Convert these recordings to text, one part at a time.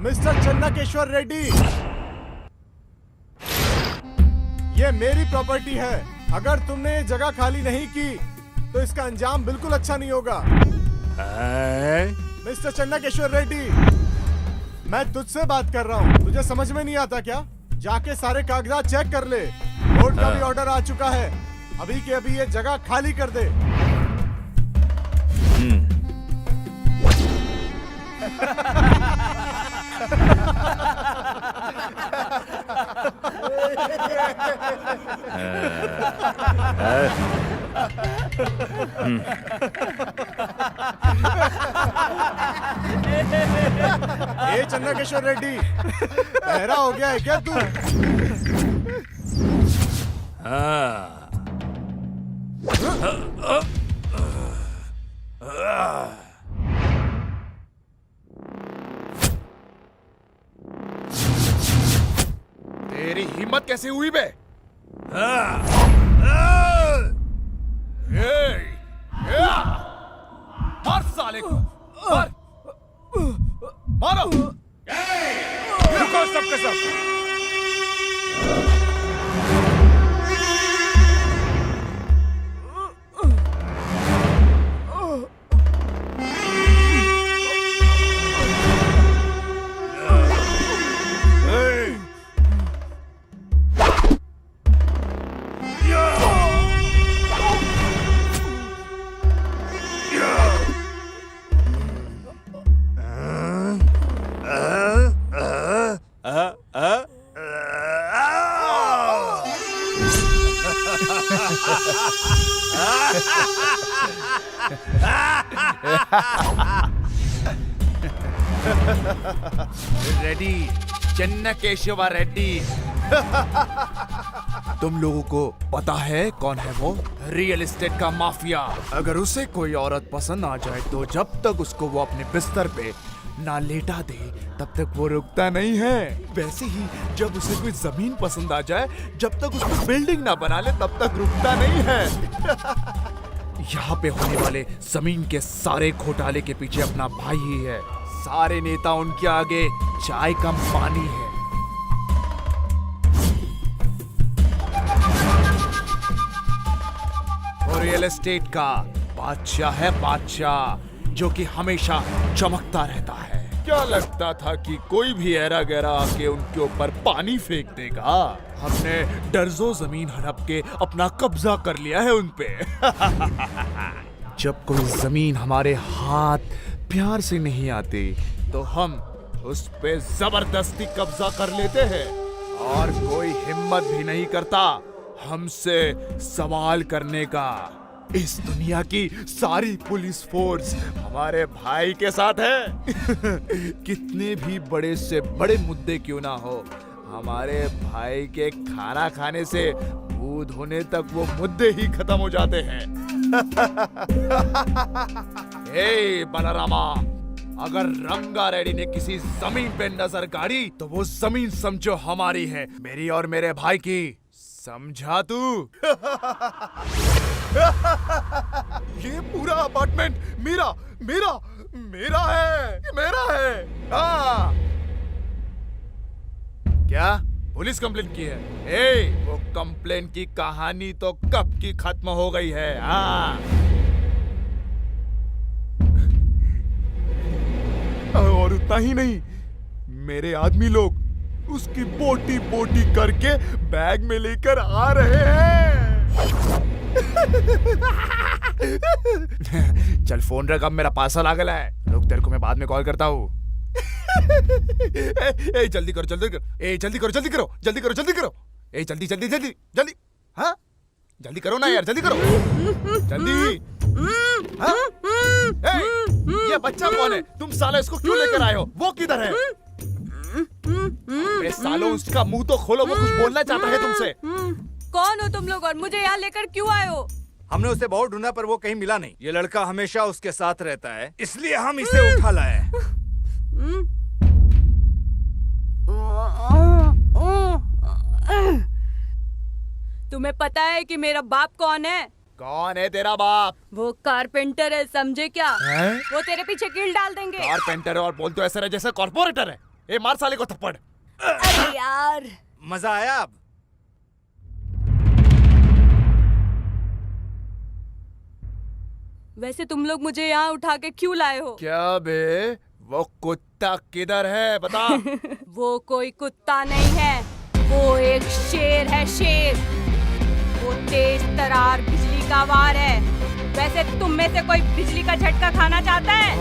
Mister चन्नकेश्वर Reddy, ये मेरी property है। अगर तुमने ये जगह खाली नहीं की तो इसका अंजाम बिल्कुल अच्छा नहीं होगा। मिस्टर चन्नकेश्वर रेड्डी, मैं तुझसे बात कर रहा हूँ, तुझे समझ में नहीं आता क्या? जाके सारे कागजात चेक कर ले। कोर्ट का भी ऑर्डर आ चुका है, अभी के अभी ये जगह खाली कर दे। ये चन्नकेश्वर रेड्डी, बहरा हो गया है क्या तू? तेरी हिम्मत कैसे हुई बे? मार साले को, मार, मारो। रुको सबके सब। रेड्डी, चन्नकेशव रेड्डी। तुम लोगों को पता है कौन है वो? रियल एस्टेट का माफिया। अगर उसे कोई औरत पसंद आ जाए तो जब तक उसको वो अपने बिस्तर पे ना लेटा दे तब तक वो रुकता नहीं है। वैसे ही जब उसे कोई जमीन पसंद आ जाए, जब तक उसको बिल्डिंग ना बना ले तब तक रुकता नहीं है। यहाँ पे होने वाले जमीन के सारे घोटाले के पीछे अपना भाई ही है। सारे नेता उनके आगे चाय कम पानी है। और रियल एस्टेट का बादशाह है, बादशाह, जो कि हमेशा चमकता रहता है। क्या लगता था कि कोई भी ऐरा गैरा आके उनके ऊपर पानी फेंक देगा? हमने दर्जों जमीन हड़प के अपना कब्जा कर लिया है उनपे। जब कोई जमीन हमारे हाथ प्यार से नहीं आती तो हम उस पे जबरदस्ती कब्जा कर लेते हैं और कोई हिम्मत भी नहीं करता हमसे सवाल करने का। इस दुनिया की सारी पुलिस फोर्स हमारे भाई के साथ है। कितने भी बड़े से बड़े मुद्दे क्यों ना हो, हमारे भाई के खाना खाने से मुंह धोने तक वो मुद्दे ही खत्म हो जाते हैं। हे बलरामा, अगर रंगा रेड्डी ने किसी जमीन पे नजर गाड़ी तो वो जमीन समझो हमारी है, मेरी और मेरे भाई की। समझा तू? ये पूरा अपार्टमेंट मेरा मेरा मेरा है, ये मेरा है। हाँ। क्या पुलिस कंप्लेंट की है? वो कंप्लेंट की कहानी तो कब की खत्म हो गई है। हाँ। और उतना ही नहीं, मेरे आदमी लोग उसकी बोटी बोटी करके बैग में लेकर आ रहे हैं। चल फोन रख, अब मेरा पार्सल आ गया है। रुक, तेरे को मैं बाद में कॉल करता हूँ। जल्दी करो जल्दी करो, जल्दी करो जल्दी करो जल्दी करो जल्दी करो, जल्दी जल्दी जल्दी जल्दी। हाँ जल्दी करो ना यार, जल्दी करो जल्दी। हाँ? ये बच्चा कौन है? तुम साला इसको क्यों लेकर आए हो? वो किधर है? सालों उसका मुंह तो खोलो, वो कुछ बोलना चाहता है तुमसे। कौन हो तुम लोग और मुझे यहाँ लेकर क्यों आए हो? हमने उसे बहुत ढूंढा पर वो कहीं मिला नहीं। ये लड़का हमेशा उसके साथ रहता है, इसलिए हम इसे उठा लाए। तुम्हें पता है कि मेरा बाप कौन है? कौन है तेरा बाप? वो कारपेंटर है, समझे क्या? है? वो तेरे पीछे कील डाल देंगे। कारपेंटर और बोल तो ऐसा रहे जैसे कॉर्पोरेटर है। ए मार साले को थप्पड़। अरे यार, मजा आया अब? वैसे तुम लोग मुझे यहाँ उठा के क्यों लाए हो? क्या बे, वो कुत्ता किधर है बता। वो कोई कुत्ता नहीं है, वो एक शेर है, शेर। वो तेज तरार बिजली का वार है। वैसे तुम में से कोई बिजली का झटका खाना चाहता है?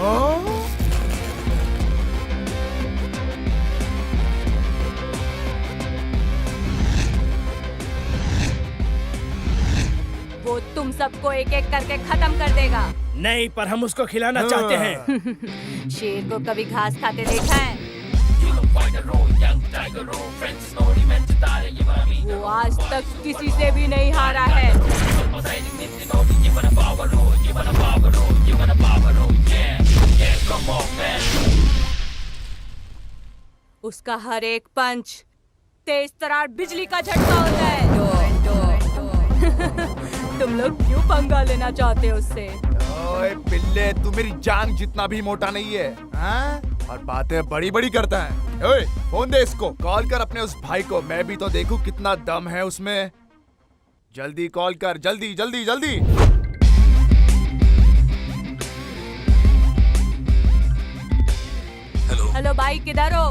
वो तुम सबको एक एक करके खत्म कर देगा। नहीं, पर हम उसको खिलाना चाहते हैं। शेर को कभी घास खाते देखा है? वो आज तक किसी से भी नहीं हारा है। उसका हर एक पंच तेज तरार बिजली का झटका होता है। तुम लोग क्यों पंगा लेना चाहते हो उससे? ओए पिल्ले, तू मेरी जान जितना भी मोटा नहीं है, हाँ? और बातें बड़ी बड़ी करता है। ओए फोन दे इसको, कॉल कर अपने उस भाई को, मैं भी तो देखूं कितना दम है उसमें। जल्दी कॉल कर, जल्दी जल्दी जल्दी। हेलो भाई, किधर हो?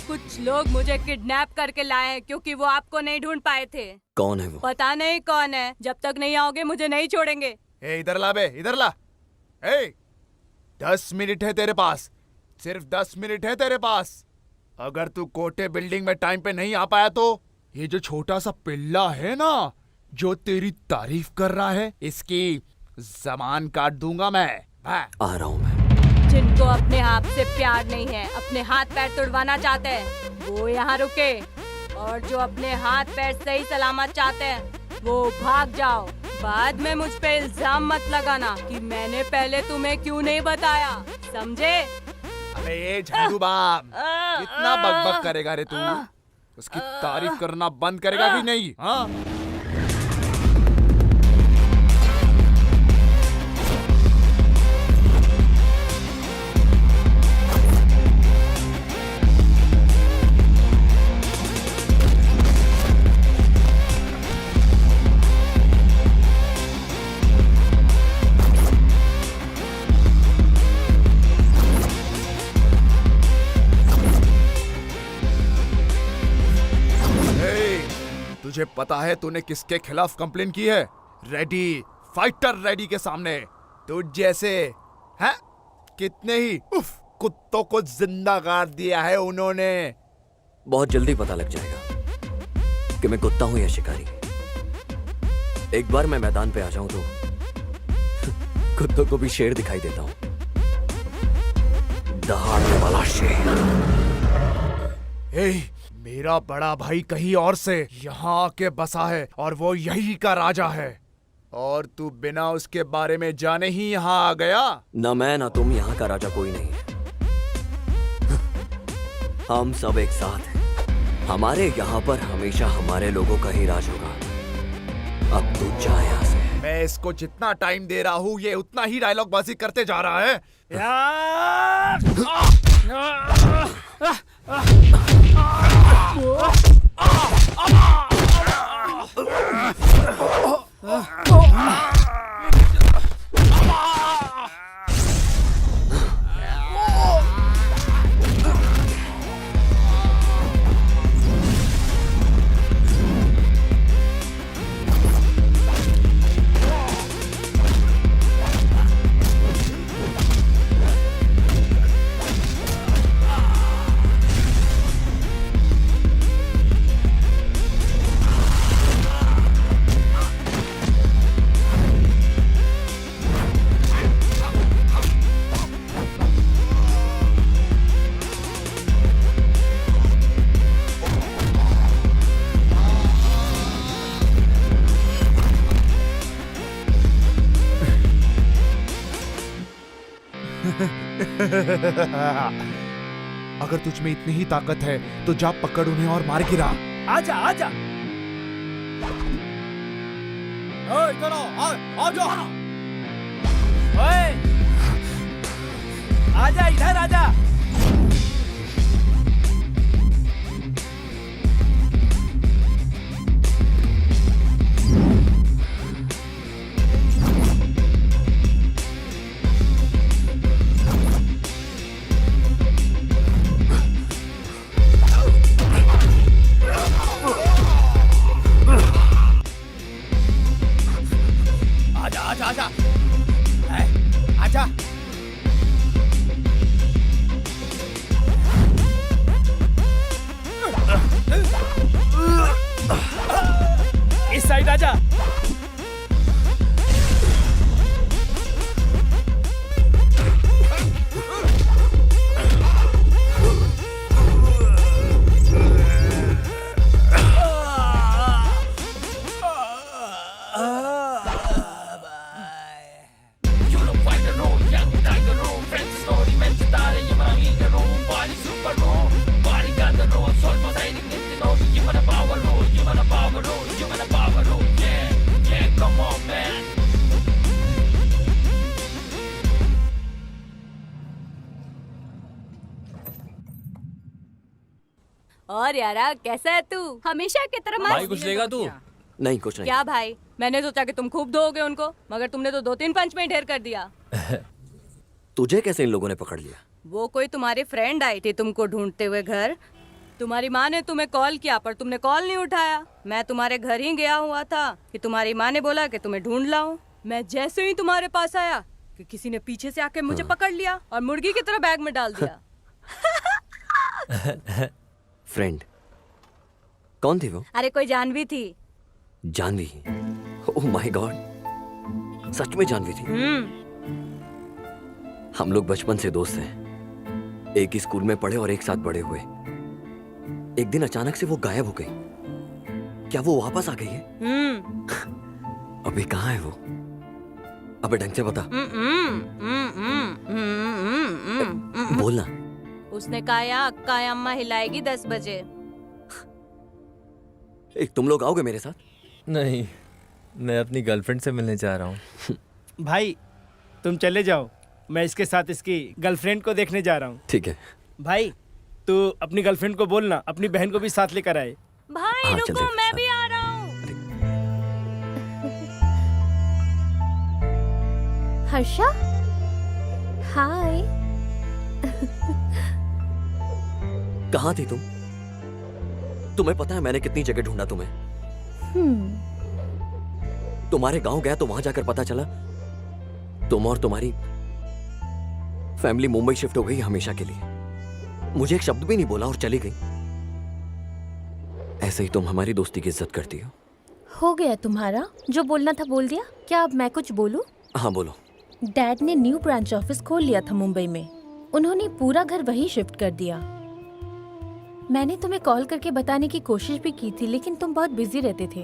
कुछ लोग मुझे किडनैप करके लाए हैं क्योंकि वो आपको नहीं ढूंढ पाए थे। कौन है वो? पता नहीं कौन है। जब तक नहीं आओगे मुझे नहीं छोड़ेंगे। ए इधर ला बे, इधर ला। ए 10 मिनट है तेरे पास, सिर्फ 10 मिनट है तेरे पास। अगर तू कोटे बिल्डिंग में टाइम पे नहीं आ पाया तो ये जो छोटा सा पिल्ला है ना, जो तेरी तारीफ कर रहा है, इसकी जबान काट दूंगा मैं। आ रहा हूँ मैं। जिनको अपने आप से प्यार नहीं है, अपने हाथ पैर तोड़वाना चाहते हैं, वो यहाँ रुके। और जो अपने हाथ पैर सही सलामत चाहते हैं, वो भाग जाओ। बाद में मुझ पे इल्जाम मत लगाना कि मैंने पहले तुम्हें क्यों नहीं बताया, समझे? अबे ये झाड़ू बाम, कितना बकबक करेगा रे तू? उसकी तारीफ करना बंद करेगा कि नहीं? हाँ? तुझे पता है तूने किसके खिलाफ कंप्लेन की है? रेडी, फाइटर रेडी के सामने। तुझ जैसे हैं कितने ही कुत्तों को जिंदा गाड़ दिया है उन्होंने। बहुत जल्दी पता लग जाएगा कि मैं कुत्ता हूं या शिकारी। एक बार मैं मैदान पे आ जाऊं तो कुत्तों को भी शेर दिखाई देता हूं, दहाड़ने वाला शेर। मेरा बड़ा भाई कहीं और से यहाँ आके बसा है और वो यही का राजा है, और तू बिना उसके बारे में जाने ही यहाँ आ गया। न मैं न तुम यहाँ का राजा कोई नहीं है। हम सब एक साथ हैं। हमारे यहाँ पर हमेशा हमारे लोगों का ही राज होगा। अब तू जा यहाँ से। मैं इसको जितना टाइम दे रहा हूँ ये उतना ही डायलॉग बाजी करते जा रहा है। अगर तुझ में इतनी ही ताकत है तो जा पकड़ उन्हें और मार गिरा। आजा आजा। इधर आओ, आ जाओ। आजा, इधर आजा। आजा आजा आजा है, आजा। इस साइड आजा। और यारा कैसा है तू? हमेशा की तरह भाई कुछ लेगा तू? नहीं कुछ नहीं। क्या भाई, मैंने सोचा कि तुम खूब दोगे उनको, मगर तुमने तो 2-3 पंच में ही ढेर कर दिया। तुझे कैसे इन लोगों ने पकड़ लिया? वो कोई तुम्हारी फ्रेंड आई थी तुमको ढूंढते हुए घर। तुम्हारी माँ ने तुम्हें कॉल किया पर तुमने कॉल नहीं उठाया। मैं तुम्हारे घर ही गया हुआ था कि तुम्हारी माँ ने बोला कि तुम्हें ढूंढ लाऊं। मैं जैसे ही तुम्हारे पास आया कि किसी ने पीछे से आके मुझे पकड़ लिया और मुर्गी की तरह बैग में डाल दिया। फ्रेंड कौन थी वो? अरे कोई जानवी थी। जानवी? ओह माय गॉड, सच में जानवी थी? हम लोग बचपन से दोस्त हैं, एक ही स्कूल में पढ़े और एक साथ बड़े हुए। एक दिन अचानक से वो गायब हो गई। क्या वो वापस आ गई है? अभी कहाँ है वो? अबे ढंग से बता। बोलना। उसने कहा अक्का अम्मा हिलाएगी 10 बजे। एक तुम लोग आओगे मेरे साथ? नहीं, मैं अपनी गर्लफ्रेंड से मिलने जा रहा हूँ। भाई तुम चले जाओ, मैं इसके साथ इसकी गर्लफ्रेंड को देखने जा रहा हूँ। ठीक है। भाई तू अपनी गर्लफ्रेंड को बोलना अपनी बहन को भी साथ लेकर आए। भाई हाँ, चल रुको, देख, मैं हाँ। भी आ रहा हूँ। हर्षा, हाय। कहाँ थी तुम? तुम्हें पता है मैंने कितनी जगह ढूंढा तुम्हें? तुम्हारे गांव गया तो वहां जाकर पता चला तुम और तुम्हारी फैमिली मुंबई शिफ्ट हो गई हमेशा के लिए। मुझे एक शब्द भी नहीं बोला और चली गई। ऐसे ही तुम हमारी दोस्ती की इज्जत करती हो गया तुम्हारा, जो बोलना था बोल दिया। क्या अब मैं कुछ बोलूं? हाँ बोलो। डैड ने न्यू ब्रांच ऑफिस खोल लिया था मुंबई में। उन्होंने पूरा घर वहीं शिफ्ट कर दिया। मैंने तुम्हें कॉल करके बताने की कोशिश भी की थी, लेकिन तुम बहुत बिजी रहते थे,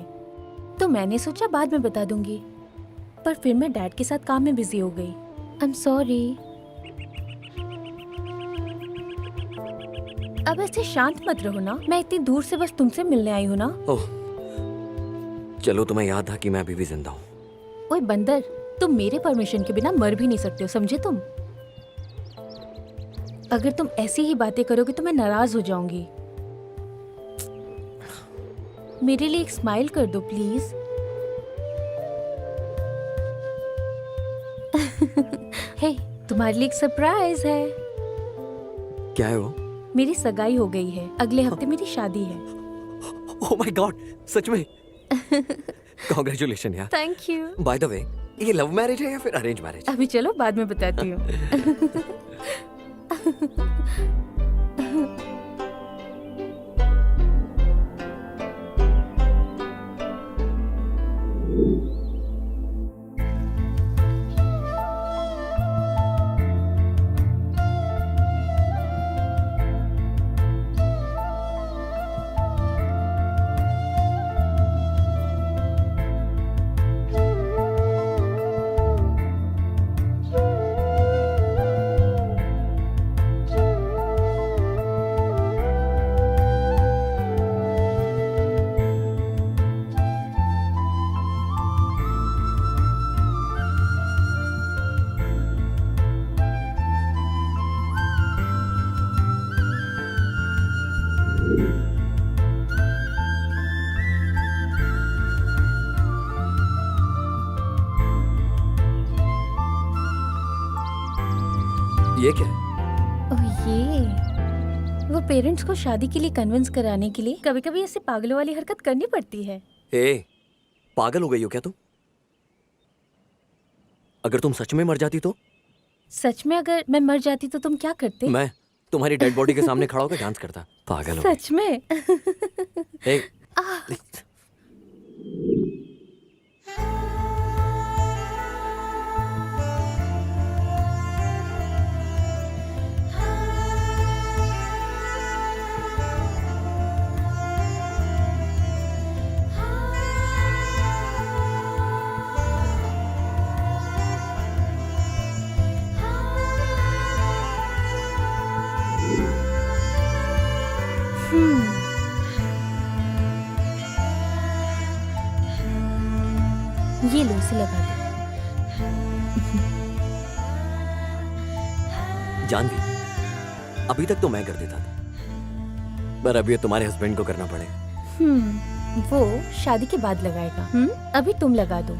तो मैंने सोचा बाद में बता दूंगी। पर फिर मैं डैड के साथ काम में बिजी हो गई। I am sorry. अब ऐसे शांत मत रहो ना, मैं इतनी दूर से बस तुमसे मिलने आई हूँ ना। ओह चलो, तुम्हें याद था कि मैं अभी भी जिंदा हूँ। ओए बंदर, तुम मेरे परमिशन के बिना मर भी नहीं सकते हो, समझे तुम? अगर तुम ऐसी ही बातें करोगे तो मैं नाराज हो जाऊंगी। मेरे लिए एक स्माइल कर दो प्लीज। हे, तुम्हारे लिए एक सरप्राइज है। क्या है वो? मेरी सगाई हो गई है, अगले हफ्ते मेरी शादी है। ओह माय गॉड, सच में? कांग्रेचुलेशन यार। Thank you. By the way, ये लव मैरिज है या फिर अरेंज मैरिज? अभी चलो बाद में बताती हूँ। ये क्या है? ओह ये वो पेरेंट्स को शादी के लिए कन्विंस कराने के लिए कभी कभी ऐसे पागलों वाली हरकत करनी पड़ती है। ए, पागल हो गई हो क्या तुम? अगर तुम सच में मर जाती तो? सच में अगर मैं मर जाती तो तुम क्या करते? मैं तुम्हारी डेड बॉडी के सामने खड़ा होकर डांस करता। पागल हो सच में? गई। ये लो, इसे लगा दो। जानवी, अभी तक तो मैं कर देता था, पर अब ये तुम्हारे हस्बैंड को करना पड़ेगा। वो शादी के बाद लगाएगा। अभी तुम लगा दो।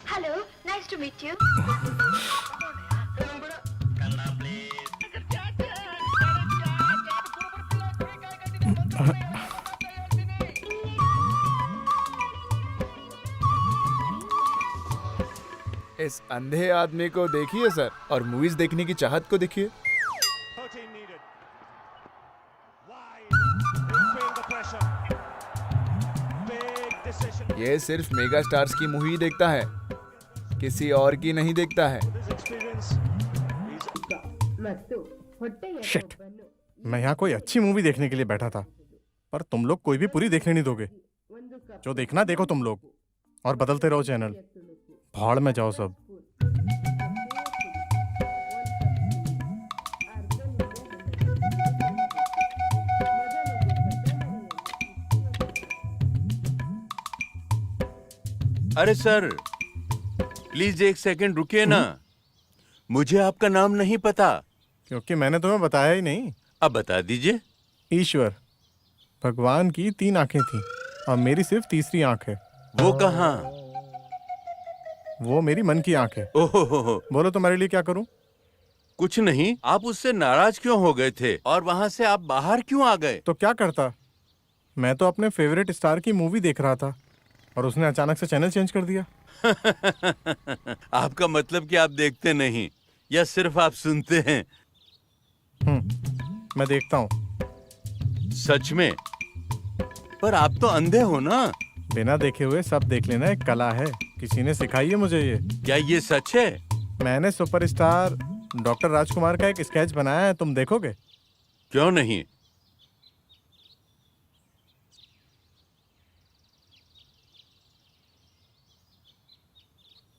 Hello, nice to meet you. इस अंधे आदमी को देखिए सर, और मूवीज देखने की चाहत को देखिए। ये सिर्फ मेगा स्टार्स की मूवी देखता है, किसी और की नहीं देखता है। शिट, मैं यहाँ कोई अच्छी मूवी देखने के लिए बैठा था, पर तुम लोग कोई भी पूरी देखने नहीं दोगे। जो देखना देखो तुम लोग, और बदलते रहो चैनल। भाड़ में जाओ सब। अरे सर, प्लीज एक सेकंड रुकिए ना। मुझे आपका नाम नहीं पता। क्योंकि मैंने तुम्हें बताया ही नहीं। अब बता दीजिए। ईश्वर, भगवान की 3 आंखें थी और मेरी सिर्फ तीसरी आंख है। वो कहाँ? वो मेरी मन की आंख है। ओहो, बोलो तुम्हारे लिए क्या करूं? कुछ नहीं। आप उससे नाराज क्यों हो गए थे और वहां से आप बाहर क्यों आ गए? तो क्या करता, मैं तो अपने फेवरेट स्टार की मूवी देख रहा था और उसने अचानक से चैनल चेंज कर दिया। आपका मतलब कि आप देखते नहीं, या सिर्फ आप सुनते हैं? मैं देखता हूँ। सच में? पर आप तो अंधे हो ना। बिना देखे हुए सब देख लेना एक कला है, किसी ने सिखाई है मुझे ये। क्या ये सच है? मैंने सुपरस्टार डॉक्टर राजकुमार का एक स्केच बनाया है, तुम देखोगे? क्यों नहीं।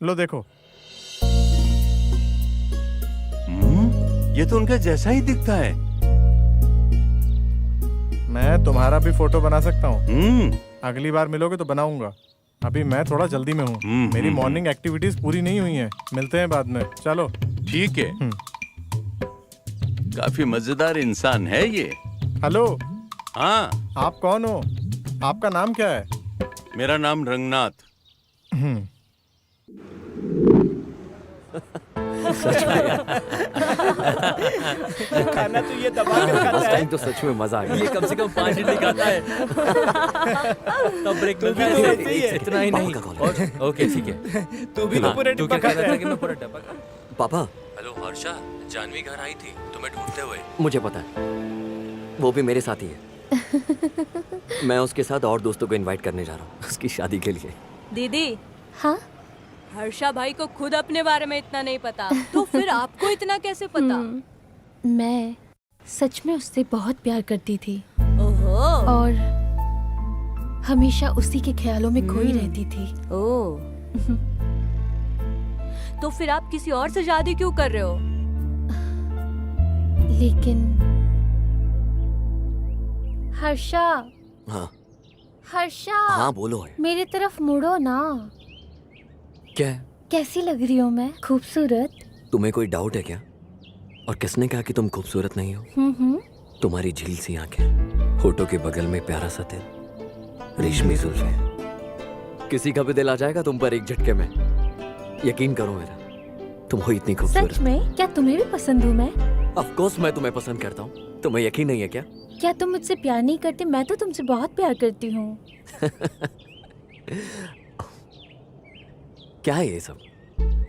लो देखो। ये तो उनका जैसा ही दिखता है। मैं तुम्हारा भी फोटो बना सकता हूँ। अगली बार मिलोगे तो बनाऊंगा। अभी मैं थोड़ा जल्दी में हूँ, मेरी मॉर्निंग एक्टिविटीज पूरी नहीं हुई हैं। मिलते हैं बाद में, चलो। ठीक है। काफी मजेदार इंसान है ये। हेलो। हाँ। आप कौन हो? आपका नाम क्या है? मेरा नाम रंगनाथ। खाना तो ये दबा कर खाता है। टाइम तो सच में मजा आ गया। ये कम से कम 5 इडली खाता है। तब ब्रेक मिलता है। इतना ही नहीं। ओके ठीक है। तू भी तो पूरे तू डिब्बा क्या खाता कह रहा था है। कि मैं पूरा डब्बा खा? पापा, हेलो हर्षा, जानवी घर आई थी तुम्हें ढूंढते हुए। मुझे पता है, वो भी मेरे साथ ही है। मैं उसके साथ और दोस्तों को इनवाइट करने जा रहा हूँ उसकी शादी के लिए। दीदी, हाँ? हर्षा भाई को खुद अपने बारे में इतना नहीं पता, तो फिर आपको इतना कैसे पता? मैं सच में उससे बहुत प्यार करती थी ओहो। और हमेशा उसी के ख्यालों में खोई रहती थी। ओह। तो फिर आप किसी और से शादी क्यों कर रहे हो? लेकिन हर्षा, हाँ हर्षा, हाँ बोलो है। मेरी तरफ मुड़ो ना। क्या है? कैसी लग रही हूँ मैं? खूबसूरत? तुम्हें कोई डाउट है क्या? और किसने कहा कि तुम खूबसूरत नहीं हो? तुम्हारी झील सी आंखें, होठों के बगल में प्यारा सा दिल, रेशमी जुल्फें, किसी का भी दिल आ जाएगा तुम पर एक झटके में। यकीन करो मेरा, तुम हो इतनी खूबसूरत। सच में? क्या तुम्हें भी पसंद हूँ मैं? ऑफ कोर्स मैं तुम्हें पसंद करता हूँ। तुम्हें यकीन नहीं है क्या? क्या तुम मुझसे प्यार नहीं करते? मैं तो तुमसे बहुत प्यार करती हूँ। क्या है ये सब?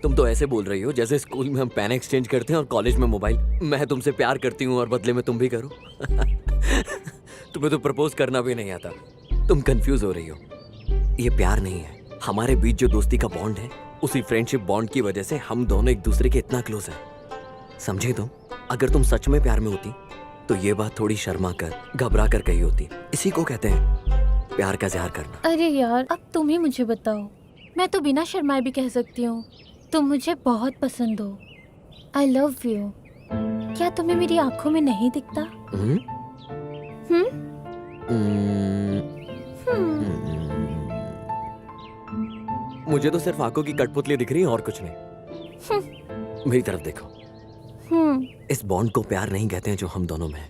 तुम तो ऐसे बोल रही हो जैसे स्कूल में हम पेन एक्सचेंज करते हैं और कॉलेज में मोबाइल। मैं तुमसे प्यार करती हूँ और बदले में तुम भी करो। तुम्हें तो प्रपोज करना भी नहीं आता। तुम कंफ्यूज हो रही हो। ये प्यार नहीं है। हमारे बीच जो दोस्ती का बॉन्ड है, उसी फ्रेंडशिप बॉन्ड की वजह से हम दोनों एक दूसरे के इतना क्लोज हैं। समझे तुम? अगर तुम सच में प्यार में होती तो ये बात थोड़ी शर्मा कर, घबरा कर कही होती। इसी को कहते हैं प्यार का इज़हार करना। अरे यार, अब तुम ही मुझे बताओ। मैं तो बिना शर्माए भी कह सकती हूँ तुम मुझे बहुत पसंद हो। आई लव यू। क्या तुम्हें मेरी आंखों में नहीं दिखता? हम्म? मुझे तो सिर्फ आंखों की कठपुतली दिख रही है और कुछ नहीं। मेरी तरफ देखो। इस बॉन्ड को प्यार नहीं कहते हैं जो हम दोनों में है।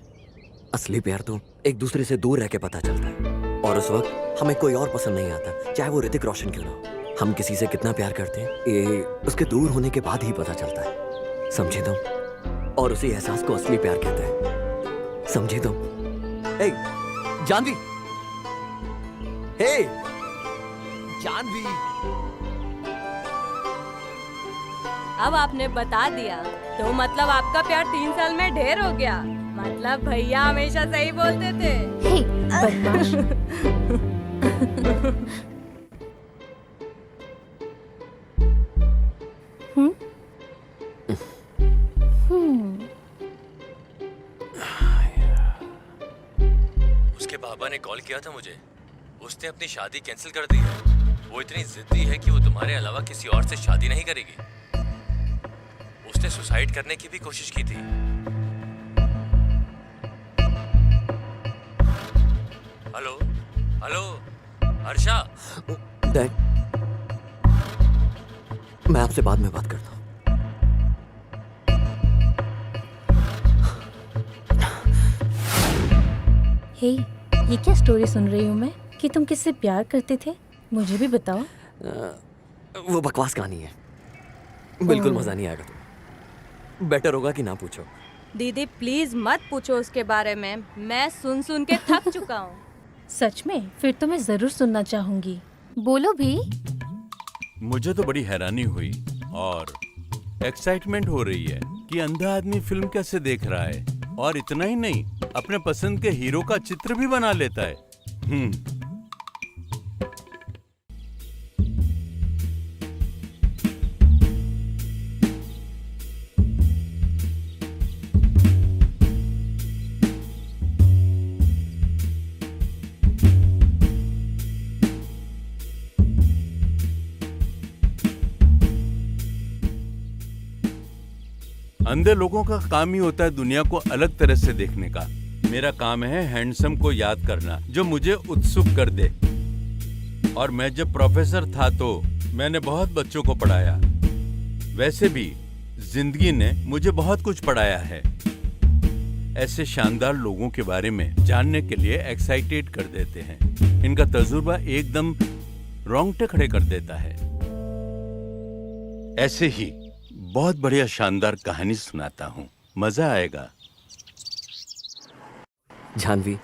असली प्यार तो एक दूसरे से दूर रह के पता चलता है, और उस वक्त हमें कोई और पसंद नहीं आता, चाहे वो ऋतिक रोशन क्यों ना हो। हम किसी से कितना प्यार करते हैं ये उसके दूर होने के बाद ही पता चलता है। समझे तुम? और उसी एहसास को असली प्यार कहते हैं। समझे तुम? ए, जानवी! हे, जानवी! अब आपने बता दिया तो मतलब आपका प्यार 3 साल में ढेर हो गया। मतलब भैया हमेशा सही बोलते थे। हे, बदमाश। उसके पापा ने कॉल किया था मुझे। उसने अपनी शादी कैंसिल कर दी है। वो इतनी जिद्दी है कि वो तुम्हारे अलावा किसी और से शादी नहीं करेगी। उसने सुसाइड करने की भी कोशिश की थी। Hello hello Harsha. डैड, मैं आपसे बाद में बात करता हूँ। हे, ये क्या स्टोरी सुन रही हूँ मैं कि तुम किससे प्यार करते थे? मुझे भी बताओ। वो बकवास कहानी है। बिल्कुल मजा नहीं आएगा। तुम बेटर होगा कि ना पूछो। दीदी प्लीज मत पूछो उसके बारे में। मैं सुन सुन के थक चुका हूँ। सच में? फिर तो मैं जरूर सुनना चाहूंगी। बोलो भी। मुझे तो बड़ी हैरानी हुई और एक्साइटमेंट हो रही है कि अंधा आदमी फिल्म कैसे देख रहा है, और इतना ही नहीं, अपने पसंद के हीरो का चित्र भी बना लेता है। अंधे लोगों का काम ही होता है दुनिया को अलग तरह से देखने का। मेरा काम है हैंडसम को याद करना, जो मुझे उत्सुक कर दे। और मैं जब प्रोफेसर था तो मैंने बहुत बच्चों को पढ़ाया। वैसे भी जिंदगी ने मुझे बहुत कुछ पढ़ाया है। ऐसे शानदार लोगों के बारे में जानने के लिए एक्साइटेड कर देते हैं। इनका तजुर्बा एकदम रोंगटे खड़े कर देता है। ऐसे ही बहुत बढ़िया शानदार कहानी सुनाता हूँ, मजा आएगा। जानवी,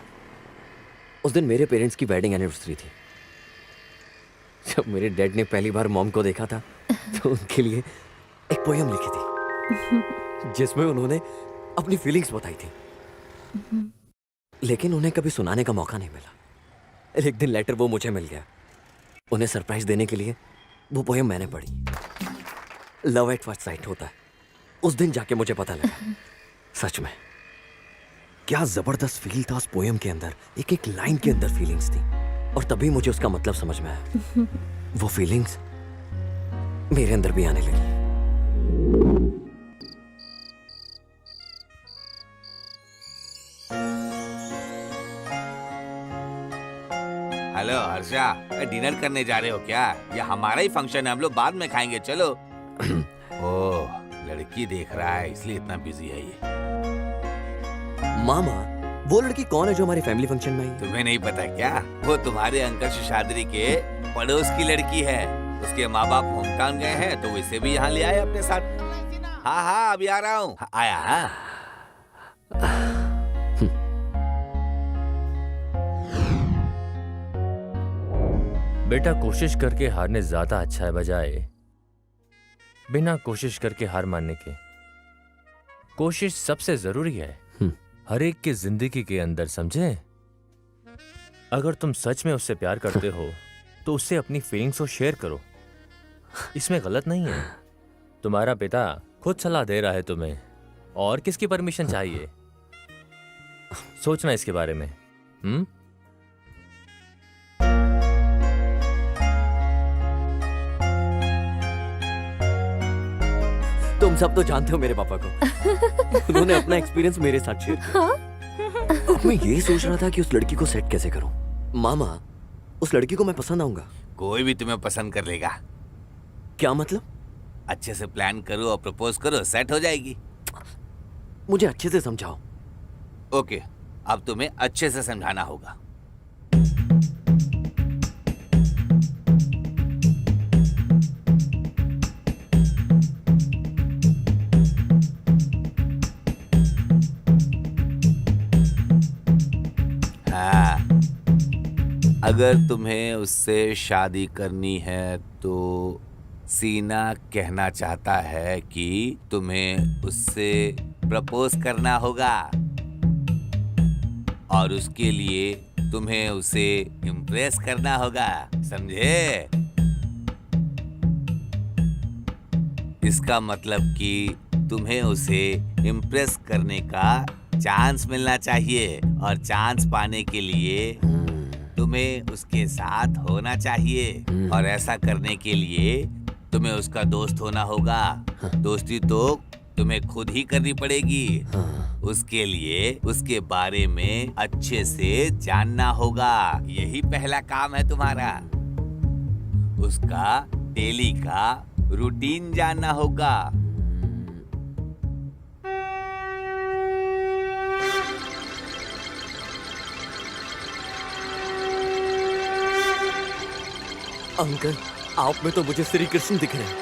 उस दिन मेरे पेरेंट्स की वेडिंग एनिवर्सरी थी। जब मेरे डैड ने पहली बार मॉम को देखा था तो उनके लिए एक पोयम लिखी थी जिसमें उन्होंने अपनी फीलिंग्स बताई थी, लेकिन उन्हें कभी सुनाने का मौका नहीं मिला। एक दिन लेटर वो मुझे मिल गया। उन्हें सरप्राइज देने के लिए वो पोयम मैंने पढ़ी। लव एट फर्स्ट साइट होता है। उस दिन जाके मुझे पता लगा, सच में क्या जबरदस्त फील था उस पोयम के अंदर। एक एक लाइन के अंदर फीलिंग्स थी, और तभी मुझे उसका मतलब समझ में आया। वो फीलिंग्स मेरे अंदर भी आने लगी। हेलो हर्षा, डिनर करने जा रहे हो क्या? ये हमारा ही फंक्शन है, हम लोग बाद में खाएंगे। चलो। ओह, लड़की देख रहा है इसलिए इतना बिजी है ये। मामा, वो लड़की कौन है जो हमारी फैमिली फंक्शन में आई? तुम्हें नहीं पता क्या? वो तुम्हारे अंकल शेषाद्री के पड़ोस की लड़की है। उसके माँ बाप होम टाउन गए हैं तो इसे भी यहाँ ले आए अपने साथ। हाँ हाँ अभी आ रहा हूँ। आया हाँ? बेटा कोशिश करके हारने ज्यादा अच्छा है बजाय बिना कोशिश करके हार मानने के। कोशिश सबसे जरूरी है हर एक की जिंदगी के अंदर, समझे? अगर तुम सच में उससे प्यार करते हो तो उससे अपनी फीलिंग्स को शेयर करो, इसमें गलत नहीं है। तुम्हारा पिता खुद सलाह दे रहा है तुम्हें, और किसकी परमिशन चाहिए? सोचना इसके बारे में। तुम सब तो जानते हो मेरे पापा को। उन्होंने अपना एक्सपीरियंस मेरे साथ शेयर किया। अब मैं ये सोच रहा था कि उस लड़की को सेट कैसे करूं। मामा, उस लड़की को मैं पसंद आऊंगा? कोई भी तुम्हें पसंद कर लेगा। क्या मतलब? अच्छे से प्लान करो और प्रपोज करो, सेट हो जाएगी। मुझे अच्छे से समझाओ। ओके, अब तुम्हें अच्छे से समझाना होगा। हाँ, अगर तुम्हें उससे शादी करनी है तो सीना कहना चाहता है कि तुम्हें उससे प्रपोज करना होगा, और उसके लिए तुम्हें उसे इम्प्रेस करना होगा, समझे? इसका मतलब कि तुम्हें उसे इम्प्रेस करने का चांस मिलना चाहिए, और चांस पाने के लिए तुम्हें उसके साथ होना चाहिए, और ऐसा करने के लिए तुम्हें उसका दोस्त होना होगा। दोस्ती तो तुम्हें खुद ही करनी पड़ेगी। उसके लिए उसके बारे में अच्छे से जानना होगा। यही पहला काम है तुम्हारा। उसका डेली का रूटीन जानना होगा। अंकल, आप में तो मुझे श्री कृष्ण दिख रहे हैं।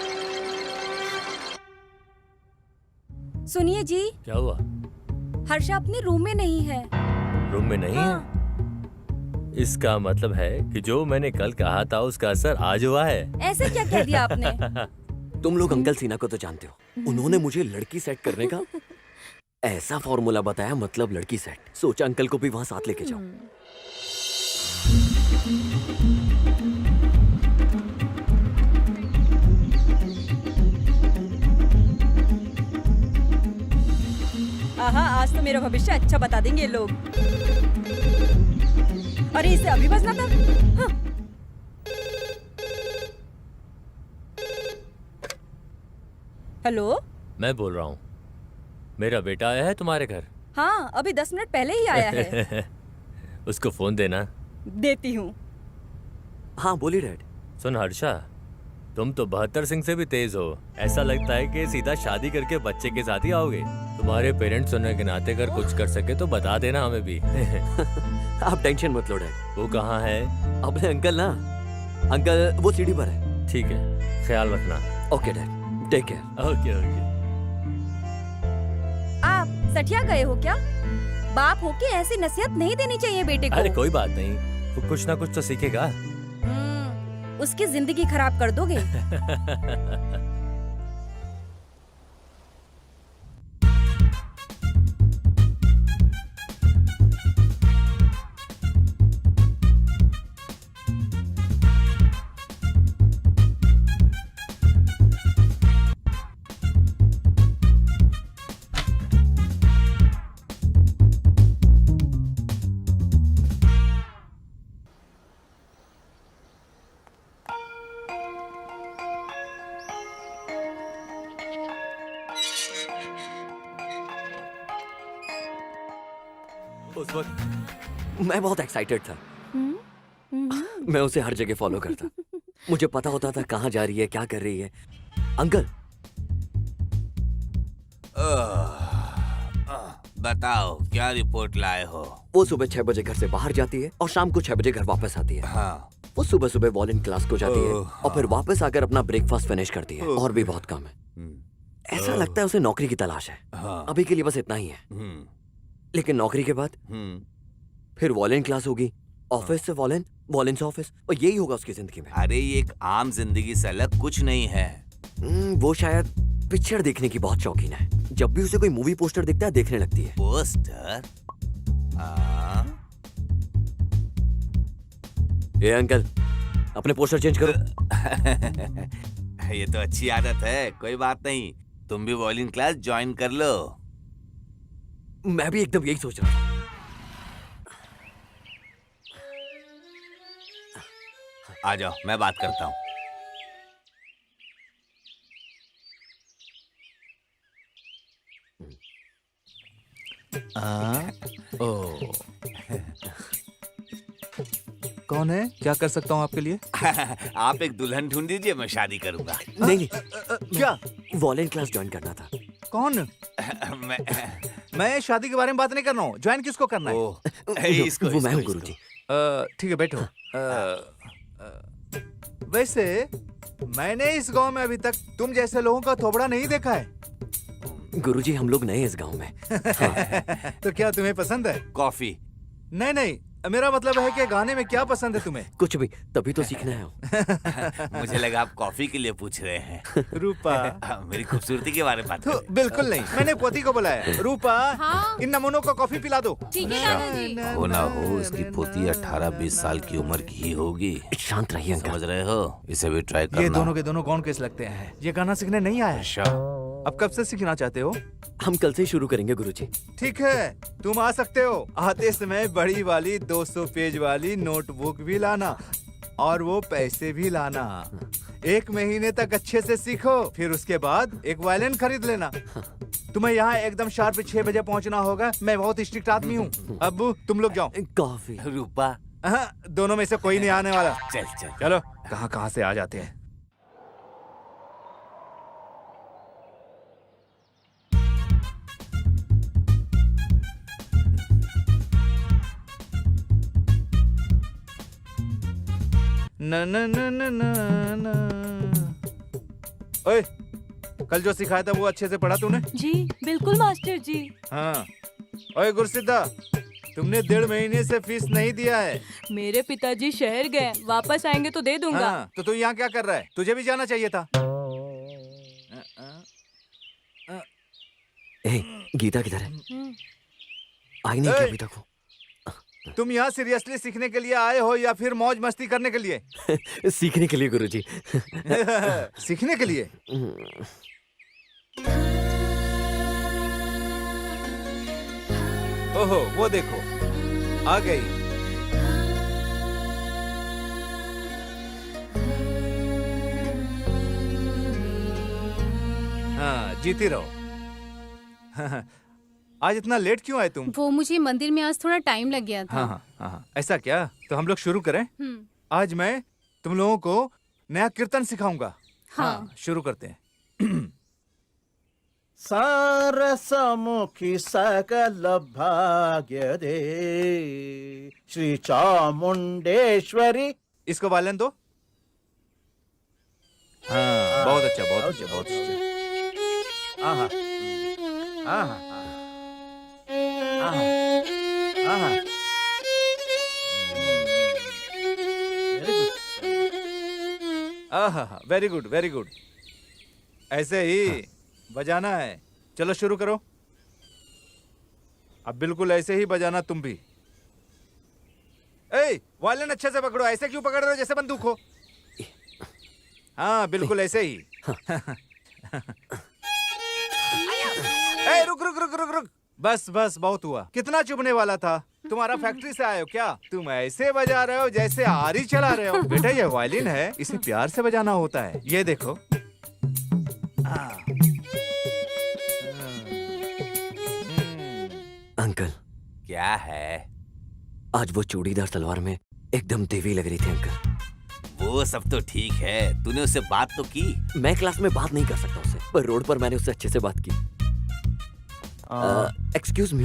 सुनिए जी, क्या हुआ? हर्षा अपने रूम में नहीं है। रूम में नहीं है? इसका मतलब है कि जो मैंने कल कहा था उसका असर आज हुआ है। ऐसे क्या कह दिया आपने? तुम लोग अंकल सिन्हा को तो जानते हो। उन्होंने मुझे लड़की सेट करने का ऐसा फॉर्मूला बताया, मतलब लड़की सेट। सोचा अंकल को भी वहां साथ लेके जाओ। आहा, आज तो मेरा भविष्य अच्छा बता देंगे ये लोग। अरे इसे अभी बजना था। हाँ। हेलो, मैं बोल रहा हूँ। मेरा बेटा आया है तुम्हारे घर? हाँ, अभी 10 मिनट पहले ही आया है। उसको फोन देना। देती हूँ। हाँ बोली डैड। सुन हर्षा, तुम तो 72 सिंह से भी तेज हो। ऐसा लगता है कि सीधा शादी करके बच्चे के साथ ही आओगे। तुम्हारे पेरेंट्स होने के नाते अगर कुछ कर सके तो बता देना हमें भी। आप टेंशन मत लो डैड। वो कहाँ है? अपने अंकल ना, अंकल वो सीढ़ी पर है। ठीक है, ख्याल रखना। Okay dad, take care. Okay okay. आप सठिया गए हो क्या? बाप होके ऐसी नसीहत नहीं देनी चाहिए बेटे को। अरे कोई बात नहीं, वो कुछ ना कुछ तो सीखेगा। उसकी जिंदगी खराब कर दोगे। उस वक्त मैं बहुत एक्साइटेड था। मैं उसे हर जगह फॉलो करता। मुझे पता होता था कहाँ जा रही है, क्या कर रही है। अंकल, बताओ क्या रिपोर्ट लाए हो? वो सुबह 6 बजे घर से बाहर जाती है और शाम को 6 बजे घर वापस आती है। हाँ। वो सुबह सुबह वॉलिन क्लास को जाती है और फिर वापस आकर अपना ब्रेकफास्ट फिनिश करती है। और भी बहुत काम है। ऐसा लगता है उसे नौकरी की तलाश है। हाँ। अभी के लिए बस इतना ही है। लेकिन नौकरी के बाद फिर वॉलेंट क्लास होगी, ऑफिस से वॉलेंट, वॉलेंट से ऑफिस, और यही होगा उसकी जिंदगी में। अरे ये एक आम जिंदगी से अलग कुछ नहीं है। वो शायद पिक्चर देखने की बहुत शौकीन है। जब भी उसे कोई मूवी पोस्टर दिखता है देखने लगती है। पोस्टर? ए अंकल, अपने पोस्टर चेंज करो। ये तो अच्छी आदत है, कोई बात नहीं। तुम भी वॉलिंग क्लास ज्वाइन कर लो। मैं भी एकदम यही सोच रहा था। आ जाओ, मैं बात करता हूँ। कौन है? क्या कर सकता हूँ आपके लिए? आप एक दुल्हन ढूंढ दीजिए, मैं शादी करूंगा। नहीं, क्या? वॉलेंट क्लास ज्वाइन करना था। कौन? मैं शादी के बारे में बात नहीं कर रहा हूँ। ज्वाइन किसको करना है? वो मैं हूँ गुरुजी। ठीक है, बैठो। वैसे मैंने इस गांव में अभी तक तुम जैसे लोगों का थोबड़ा नहीं देखा है। गुरुजी, हम लोग नए इस गांव में। तो क्या तुम्हें पसंद है? कॉफी? नहीं नहीं, मेरा मतलब है कि गाने में क्या पसंद है तुम्हें? कुछ भी, तभी तो सीखना है। मुझे लगा आप कॉफी के लिए पूछ रहे हैं। रूपा, मेरी खूबसूरती के बारे में बात कर रहे हैं। बिल्कुल नहीं, मैंने पोती को बुलाया। रूपा, हाँ? इन नमूनों को कॉफी पिला दो। ठीक है दादाजी। हो ना हो, इसकी पोती 18-20 साल की उम्र की ही होगी। शांत रहिए अंकल। समझ रहे हो? इसे भी ट्राई करना। ये दोनों के दोनों कौन केस लगते हैं? ये गाना सीखने नहीं आया। अच्छा। अब कब से सीखना चाहते हो? हम कल से ही शुरू करेंगे गुरुजी। ठीक है, तुम आ सकते हो। आते समय बड़ी वाली 200 पेज वाली नोटबुक भी लाना, और वो पैसे भी लाना। 1 महीने तक अच्छे से सीखो, फिर उसके बाद एक वायलिन खरीद लेना। तुम्हें यहाँ एकदम शार्प 6 बजे पहुँचना होगा। मैं बहुत स्ट्रिक्ट आदमी हूँ। अब तुम लोग जाओ। कॉफी। रूपा, दोनों में से कोई नहीं आने वाला। चल चल। चलो, कहाँ से आ जाते हैं। न न न न न न। ओए, कल जो सिखाया था वो अच्छे से पढ़ा तूने? जी बिल्कुल मास्टर जी। हाँ। ओए गुरसिद्धा, तुमने 1.5 महीने से फीस नहीं दिया है। मेरे पिताजी शहर गए, वापस आएंगे तो दे दूंगा। हाँ, तो तू यहाँ क्या कर रहा है? तुझे भी जाना चाहिए था। ए, गीता किधर है? आई नहीं क्या अभी तक वो? तुम यहाँ सीरियसली सीखने के लिए आए हो या फिर मौज मस्ती करने के लिए? सीखने के लिए गुरुजी। सीखने के लिए? ओहो, वो देखो, आ गई। हाँ, जीती रहो। आज इतना लेट क्यों आए तुम? वो मुझे मंदिर में आज थोड़ा टाइम लग गया था। हाँ, ऐसा क्या? तो हम लोग शुरू करें? आज मैं तुम लोगों को नया कीर्तन सिखाऊंगा। हाँ, शुरू करते हैं। सारसमुखी सकल भाग्य दे श्री चामुंडेश्वरी। इसको वालन दो। हाँ, बहुत अच्छा, बहुत अच्छा, बहुत अच्छा। आहा, आहा, आहा, आहा, वेरी गुड, वेरी गुड। ऐसे ही बजाना है। चलो शुरू करो। अब बिल्कुल ऐसे ही बजाना तुम भी। ए, वायलिन अच्छे से पकड़ो। ऐसे क्यों पकड़ रहे हो जैसे बंदूक हो? हाँ, बिल्कुल ऐसे ही। ए, रुक रुक रुक रुक रुक। बस बस, बहुत हुआ। कितना चुभने वाला था? तुम्हारा फैक्ट्री से आए हो क्या? तुम ऐसे बजा रहे हो जैसे आरी चला रहे हो। बेटा, ये वायलिन है, इसे प्यार से बजाना होता है। ये देखो। अंकल, क्या है? आज वो चूड़ीदार सलवार में एकदम देवी लग रही थी अंकल। वो सब तो ठीक है, तूने उससे बात तो की? मैं क्लास में बात नहीं कर सकता उससे, पर रोड पर मैंने उससे अच्छे से बात की। एक्सक्यूज मी,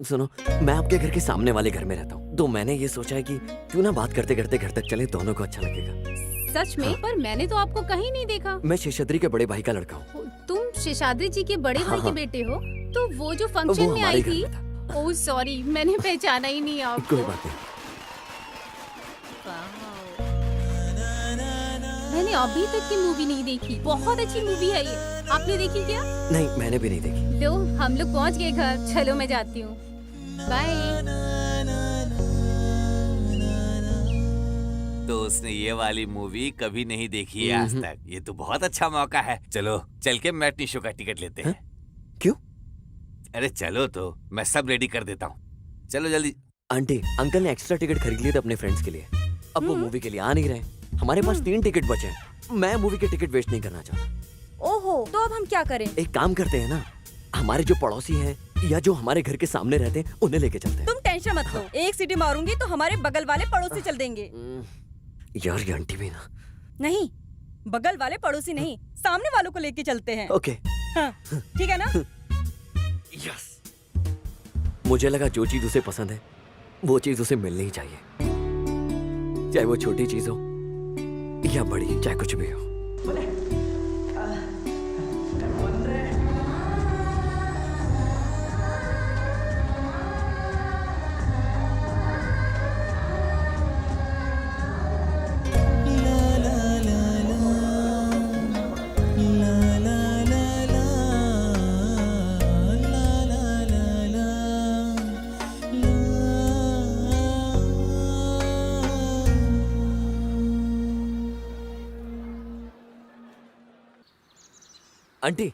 सुनो, मैं आपके घर के सामने वाले घर में रहता हूँ, तो मैंने ये सोचा है कि क्यों ना बात करते करते घर तक चले, दोनों को अच्छा लगेगा। सच में? पर मैंने तो आपको कहीं नहीं देखा। मैं शेषाद्री के बड़े भाई का लड़का हूँ। तुम शेषाद्री जी के बड़े भाई के हाँ। बेटे हो? तो वो जो वो फंक्शन में हमारे आई घर थी। में था। ओह सॉरी, मैंने पहचाना ही नहीं आपको। कोई बात नहीं। मैंने अभी तक की मूवी नहीं देखी। बहुत अच्छी मूवी है ये। आपने देखी क्या? नहीं, मैंने भी नहीं देखी। लो, हम लोग पहुंच गए घर। चलो मैं जाती हूँ। बाय। तो उसने ये वाली मूवी कभी नहीं देखी है आज तक। ये तो बहुत अच्छा मौका है। चलो चल के मैटनी शो का टिकट लेते हैं। क्यों? अरे चलो तो, मैं सब रेडी कर देता हूँ। चलो जल्दी। आंटी, अंकल ने एक्स्ट्रा टिकट खरीद लिए थे अपने फ्रेंड्स के लिए। अब वो मूवी के लिए आ नहीं रहे। हमारे पास 3 टिकट बचे हैं। मैं मूवी के टिकट वेस्ट नहीं करना चाहता। ओहो, तो अब हम क्या करें? एक काम करते हैं ना, हमारे जो पड़ोसी हैं या जो हमारे घर के सामने रहते हैं उन्हें लेके चलते हैं। तुम टेंशन मत लो, एक सीटी मारूंगी तो हमारे बगल वाले पड़ोसी चल देंगे। यार ये आंटी भी ना। नहीं, बगल वाले पड़ोसी नहीं, सामने वालों को लेके चलते हैं। ओके। हाँ, ठीक है ना? यस। मुझे लगा जो चीज उसे पसंद है वो चीज उसे मिलनी ही चाहिए, चाहे वो छोटी चीज हो या बड़ी, चाहे कुछ भी हो। आंटी,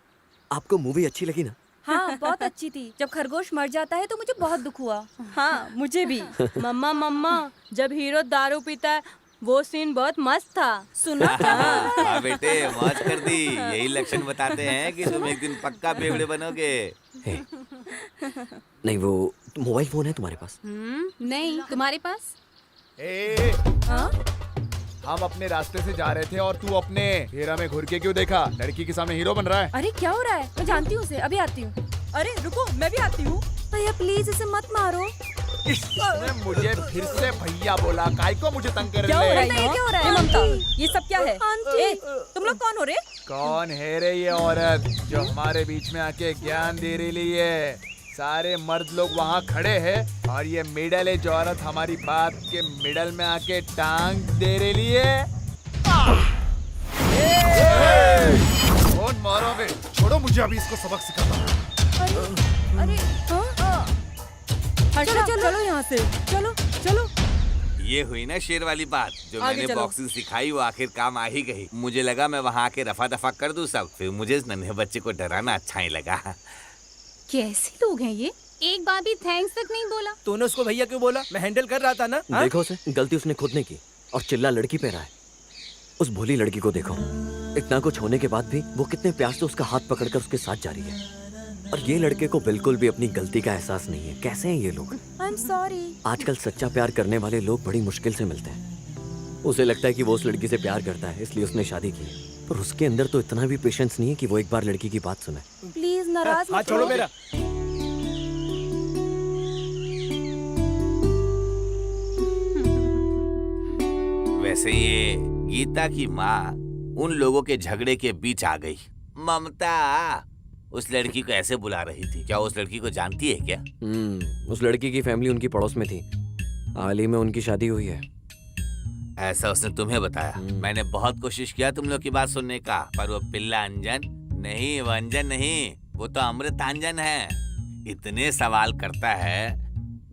आपको मूवी अच्छी लगी ना? हाँ, बहुत अच्छी थी। जब खरगोश मर जाता है तो मुझे बहुत दुख हुआ। हाँ, मुझे भी। मम्मा मम्मा, जब हीरो दारू पीता है वो सीन बहुत मस्त था। सुना था? हाँ बेटे, मौज कर दी। यही लक्षण बताते हैं कि तुम एक दिन पक्का बेवड़े बनोगे। नहीं, वो मोबाइल फोन है तुम्हारे पास? नहीं, तुम्हारे पास? हाँ? हम अपने रास्ते से जा रहे थे और तू अपने हेरा में घुर के क्यों देखा? लड़की के सामने हीरो बन रहा है। अरे क्या हो रहा है? मैं जानती हूँ उसे, अभी आती हूँ। अरे रुको, मैं भी आती हूँ। भैया प्लीज इसे मत मारो। इसने मुझे फिर से भैया बोला। काय को मुझे तंग कर क्या हो रहा है? रहे? ये क्या हो रहा है? ममता, ये सब क्या है? ए, तुम लोग कौन हो रे? कौन है रे ये औरत जो हमारे बीच में आके ज्ञान दे रही है? सारे मर्द लोग वहाँ खड़े हैं और ये मिडल एज औरत हमारी बात के मिडल में आके टांग दे रही है। कौन मारोगे? छोड़ो मुझे, अभी इसको सबक सिखाता हूँ। अरे चलो चलो यहाँ से, चलो चलो। ये हुई ना शेर वाली बात। जो आगे मैंने चलो। बॉक्सिंग सिखाई वो आखिर काम आ ही गई। मुझे लगा मैं वहाँ आके रफा दफा कर दूं सब। फिर मुझे इस नन्हे बच्चे को डराना अच्छा ही लगा। कैसे लोग हैं ये? एक बार भी थैंक्स तक नहीं बोला। तूने उसको भैया क्यों बोला? मैं हैंडल कर रहा था ना। हाँ? देखो उसे, गलती उसने खुद ने की और चिल्ला लड़की पे रहा है। उस भोली लड़की को देखो, इतना कुछ होने के बाद भी वो कितने प्यार से उसका हाथ पकड़कर उसके साथ जा रही है। और ये लड़के को बिल्कुल भी अपनी गलती का एहसास नहीं है। कैसे हैं ये लोग? I am sorry. आजकल सच्चा प्यार करने वाले लोग बड़ी मुश्किल से मिलते हैं। उसे लगता है कि वो उस लड़की से प्यार करता है इसलिए उसने शादी की, पर उसके अंदर तो इतना भी पेशेंस नहीं है कि वो एक बार लड़की की बात सुने। प्लीज नाराज हाथ मत छोड़ो हो। मेरा। वैसे ये गीता की माँ उन लोगों के झगड़े के बीच आ गई। ममता उस लड़की को ऐसे बुला रही थी। क्या उस लड़की को जानती है क्या? उस लड़की की फैमिली उनकी पड़ोस में थी। हाल ही में उनकी शादी हुई है। ऐसा उसने तुम्हें बताया? मैंने बहुत कोशिश किया तुम लोग की बात सुनने का, पर वो पिल्ला अंजन नहीं, वो अंजन नहीं, वो तो अमृत अंजन है। इतने सवाल करता है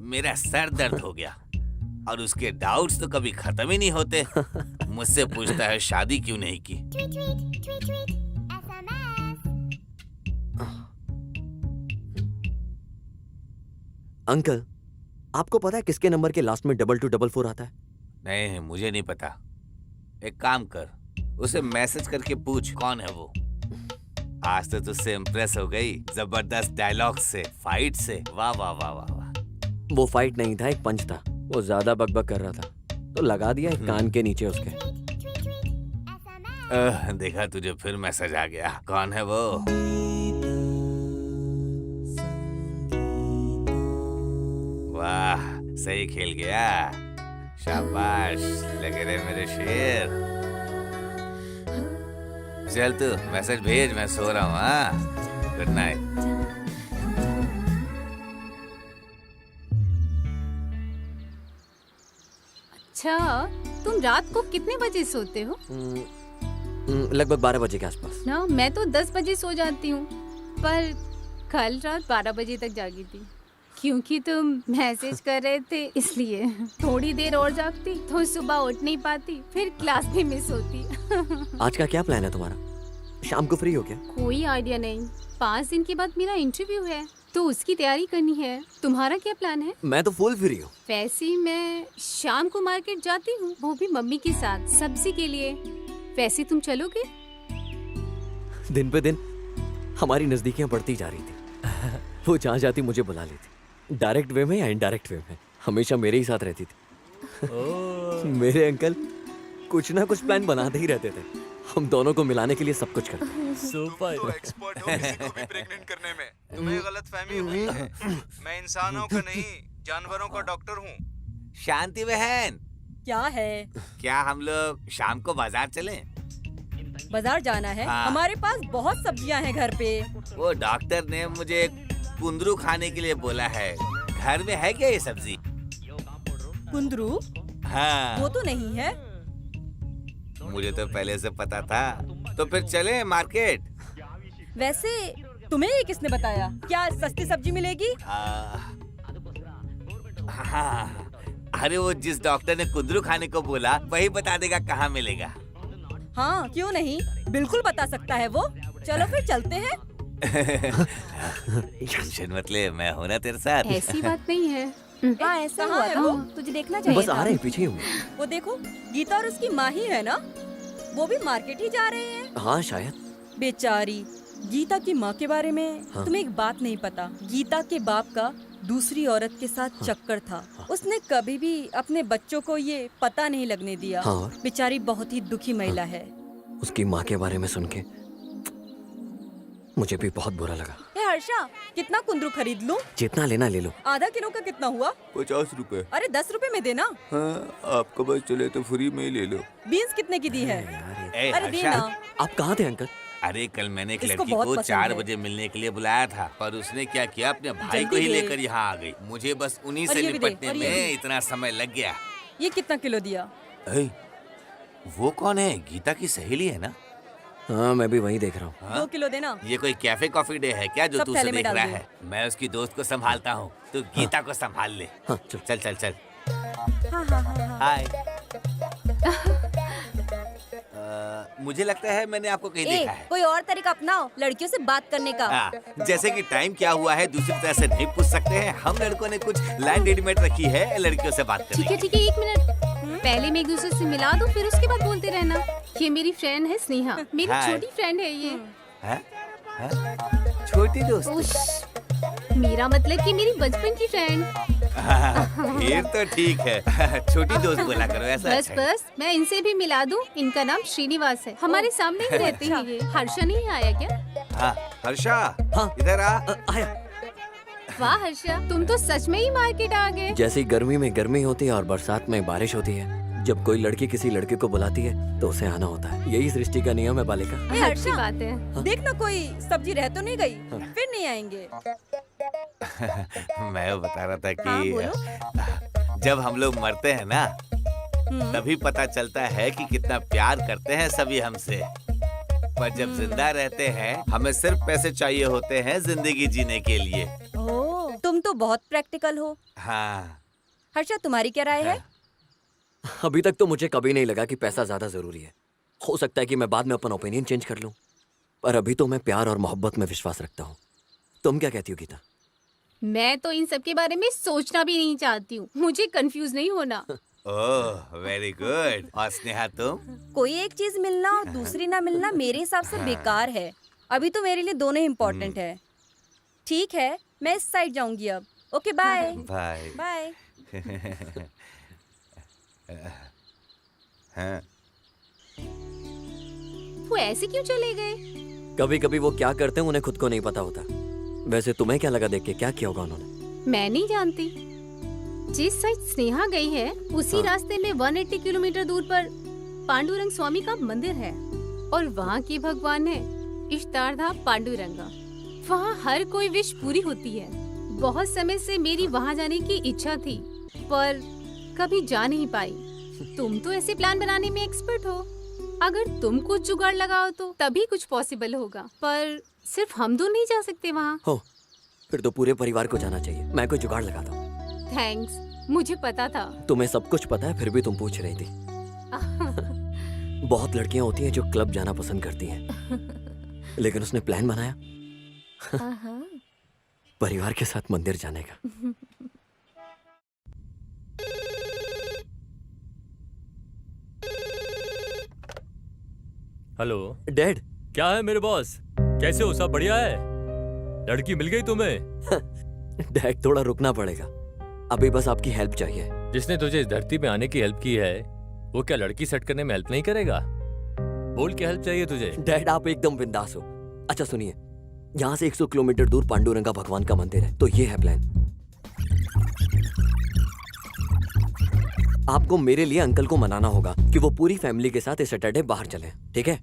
मेरा सर दर्द हो गया। और उसके डाउट्स तो कभी खत्म ही नहीं होते। मुझसे पूछता है शादी क्यों नहीं की। अंकल, आपको पता है किसके नंबर के लास्ट में 2244 आता है? नहीं, मुझे नहीं पता। एक काम कर, उसे मैसेज करके पूछ कौन है वो। आज तो तुझसे इम्प्रेस हो गई जबरदस्त डायलॉग से, फाइट से। वाह वाह वाह वाह वाह। वो फाइट नहीं था, एक पंच था। वो ज्यादा बकबक कर रहा था तो लगा दिया एक कान के नीचे उसके। देखा, तुझे फिर मैसेज आ गया। कौन है वो? वाह, सही खेल गया। शाबाश, लगे रहे मेरे शेर। चल तू मैसेज भेज, मैं सो रहा हूँ। हाँ, गुड नाइट। अच्छा, तुम रात को कितने बजे सोते हो? लगभग 12 बजे के आसपास। ना, मैं तो 10 बजे सो जाती हूँ, पर कल रात 12 बजे तक जागी थी क्योंकि तुम मैसेज कर रहे थे, इसलिए थोड़ी देर और जागती तो सुबह उठ नहीं पाती, फिर क्लास भी मिस होती। आज का क्या प्लान है तुम्हारा? शाम को फ्री हो क्या? कोई आइडिया नहीं। 5 दिन के बाद मेरा इंटरव्यू है तो उसकी तैयारी करनी है। तुम्हारा क्या प्लान है? मैं तो फुल फ्री हूँ। वैसे मैं शाम को मार्केट जाती हूँ, वो भी मम्मी के साथ, सब्जी के लिए। वैसे तुम चलोगे? दिन पे दिन हमारी नजदीकियां बढ़ती जा रही थी। वो जहाँ जाती मुझे बुला लेती, डायरेक्ट वे में या इनडायरेक्ट वे में, हमेशा मेरे ही साथ रहती थी। मेरे अंकल कुछ ना कुछ प्लान बनाते ही रहते थे। हम दोनों को मिलाने के लिए सब कुछ करते। तो एक्सपर्ट हो किसी को भी प्रेग्नेंट करने में। तुम्हें गलतफहमी हुई है। मैं इंसानों का नहीं, जानवरों का डॉक्टर हूँ। शांति बहन, क्या है? क्या हम लोग शाम को बाजार चलें? बाजार जाना है? हाँ। हमारे पास बहुत सब्जियां हैं घर पे। वो डॉक्टर ने मुझे कुंदरू खाने के लिए बोला है। घर में है क्या ये सब्जी? कुंदरू? हाँ। वो तो नहीं है। मुझे तो पहले से पता था। तो फिर चले मार्केट। वैसे तुम्हें ये किसने बताया? क्या सस्ती सब्जी मिलेगी? हाँ, अरे वो जिस डॉक्टर ने कुंदरू खाने को बोला वही बता देगा कहाँ मिलेगा। हाँ, क्यों नहीं, बिल्कुल बता सकता है वो। चलो फिर चलते हैं। टेंशन मत ले, मैं हूँ ना तेरे साथ। ऐसी बात नहीं है। हाँ, ऐसा हुआ था। तुझे देखना चाहिए बस आ रहे हैं, पीछे हूँ। वो देखो, गीता और उसकी माँ ही है ना, वो भी मार्केट ही जा रहे हैं। हाँ शायद। बेचारी गीता की माँ के बारे में हाँ। तुम्हें एक बात नहीं पता। गीता के बाप का दूसरी औरत के साथ चक्कर था। उसने कभी भी अपने बच्चों को ये पता नहीं लगने दिया। हाँ। बेचारी बहुत ही दुखी महिला है। उसकी माँ के बारे में सुन के मुझे भी बहुत बुरा लगा। ए हर्षा, कितना कुंदरू खरीद लूं? जितना लेना ले लो। आधा किलो का कितना हुआ? 50 रुपए। अरे 10 रुपए में देना। हाँ, आपको बस चले तो फ्री में ही ले लो। बीन्स कितने की दी है? अरे हर्षा, देना। आप कहाँ थे अंकल? अरे कल मैंने एक इसको लड़की बहुत को पसंद 4 है। बजे मिलने के लिए बुलाया था, पर उसने क्या किया, अपने भाई को जल्दी ही दे। लेकर यहाँ आ गई। मुझे बस उन्हीं और से ये भी दे, निपटने और ये में भी। इतना समय लग गया। ये कितना किलो दिया? वो कौन है? गीता की सहेली है ना? हाँ, मैं भी वही देख रहा हूँ। 2 किलो देना। ये कोई कैफे कॉफी डे है क्या जो सब तू थैले उसे में देख डाल रहा दो। है? मैं उसकी दोस्त को संभालता हूँ, तू गीता को संभाल ले। हाँ, चल। चल चल चल। हाँ हाँ हाँ। हाय। मुझे लगता है मैंने आपको कहीं देखा है। कोई और तरीका अपनाओ लड़कियों से बात करने का। जैसे कि टाइम क्या हुआ है दूसरी तरह से नहीं पूछ सकते हैं। हम लड़कों ने कुछ लाइन रेडीमेड रखी है लड़कियों से बात करने की। ठीक है, 1 मिनट। पहले मैं एक दूसरे से मिला दूं, फिर उसके बाद बोलते रहना। ये मेरी फ्रेंड है स्नेहा, मेरी हाय। छोटी फ्रेंड है ये। छोटी दोस्त। उश, मेरा मतलब कि मेरी बचपन की फ्रेंड। फिर तो ठीक है। छोटी दोस्त बोला करो ऐसा। बस अच्छा है। बस, मैं इनसे भी मिला दूं। इनका नाम श्रीनिवास है, हमारे सामने ही रहते हैं ये। हर्षा नहीं आया क्या? हाँ, हर्षा, हाँ। इधर आ। आया। वाह हर्षा, तुम तो सच में ही मार्केट आ गए। जैसे गर्मी में गर्मी होती है और बरसात में बारिश होती है, जब कोई लड़की किसी लड़के को बुलाती है तो उसे आना होता है। यही सृष्टि का नियम है बालिका। अच्छी बात है। देखना कोई सब्जी रह तो नहीं गई, फिर नहीं आएंगे। मैं बता रहा था हाँ, कि जब हम लोग मरते हैं ना, तभी पता चलता है कि कितना प्यार करते हैं सभी हमसे। पर जब जिंदा रहते हैं हमें सिर्फ पैसे चाहिए होते हैं जिंदगी जीने के लिए। ओह, तुम तो बहुत प्रैक्टिकल हो। हाँ। हर्षा, तुम्हारी क्या राय है? अभी तक तो मुझे कभी नहीं लगा कि पैसा ज्यादा जरूरी है। हो सकता है कि मैं बाद में अपन ओपिनियन चेंज कर लूं, पर अभी तो मैं प्यार और मोहब्बत में विश्वास रखता हूँ। तुम क्या कहती हो गीता? मैं तो इन सब के बारे में सोचना भी नहीं चाहती हूँ। मुझे कंफ्यूज नहीं होना। ओह, वेरी गुड। और स्नेहा तुम? कोई एक चीज मिलना और दूसरी ना मिलना मेरे हिसाब से बेकार है। अभी तो मेरे लिए दोनों इम्पोर्टेंट है। ठीक है, मैं इस साइड जाऊंगी अब। Okay, bye bye. बाय। हाँ। वो ऐसे क्यों चले गए? कभी कभी वो क्या करते हैं उन्हें खुद को नहीं पता होता। वैसे तुम्हें क्या लगा देख के, क्या किया होगा उन्होंने? मैं नहीं जानती। जिस साइड स्नेहा गई है उसी रास्ते में 180 किलोमीटर दूर पर पांडुरंग स्वामी का मंदिर है। और वहाँ की भगवान है इष्टार्धा पांडुरंगा। वहाँ हर कोई विश पूरी होती है। बहुत समय से मेरी वहाँ जाने की इच्छा थी पर कभी जा नहीं पाई। तुम तो ऐसे प्लान बनाने में एक्सपर्ट हो, अगर तुम कुछ जुगाड़ लगाओ तो तभी कुछ पॉसिबल होगा। पर सिर्फ हम दो नहीं जा सकते वहाँ। हो, फिर तो पूरे परिवार को जाना चाहिए। मैं कोई जुगाड़ लगाता हूँ। थैंक्स, मुझे पता था। तुम्हें सब कुछ पता है फिर भी तुम पूछ रही थी। बहुत लड़कियां होती हैं जो क्लब जाना पसंद करती हैं, लेकिन उसने प्लान बनाया परिवार के साथ मंदिर जाने का। Hello dad. क्या है मेरे बॉस, कैसे हो? सब बढ़िया है? लड़की मिल गई तुम्हें? डैड थोड़ा रुकना पड़ेगा, अभी बस आपकी हेल्प चाहिए। जिसने तुझे इस धरती पे आने की हेल्प की है वो क्या लड़की सेट करने में हेल्प नहीं करेगा? बोल क्या हेल्प चाहिए तुझे? डैड आप एकदम बिंदास हो। अच्छा सुनिए, यहाँ से 100 किलोमीटर दूर पांडुरंगा भगवान का मंदिर है, तो ये है प्लान। आपको मेरे लिए अंकल को मनाना होगा कि वो पूरी फैमिली के साथ इस सैटरडे बाहर चलें, ठीक है?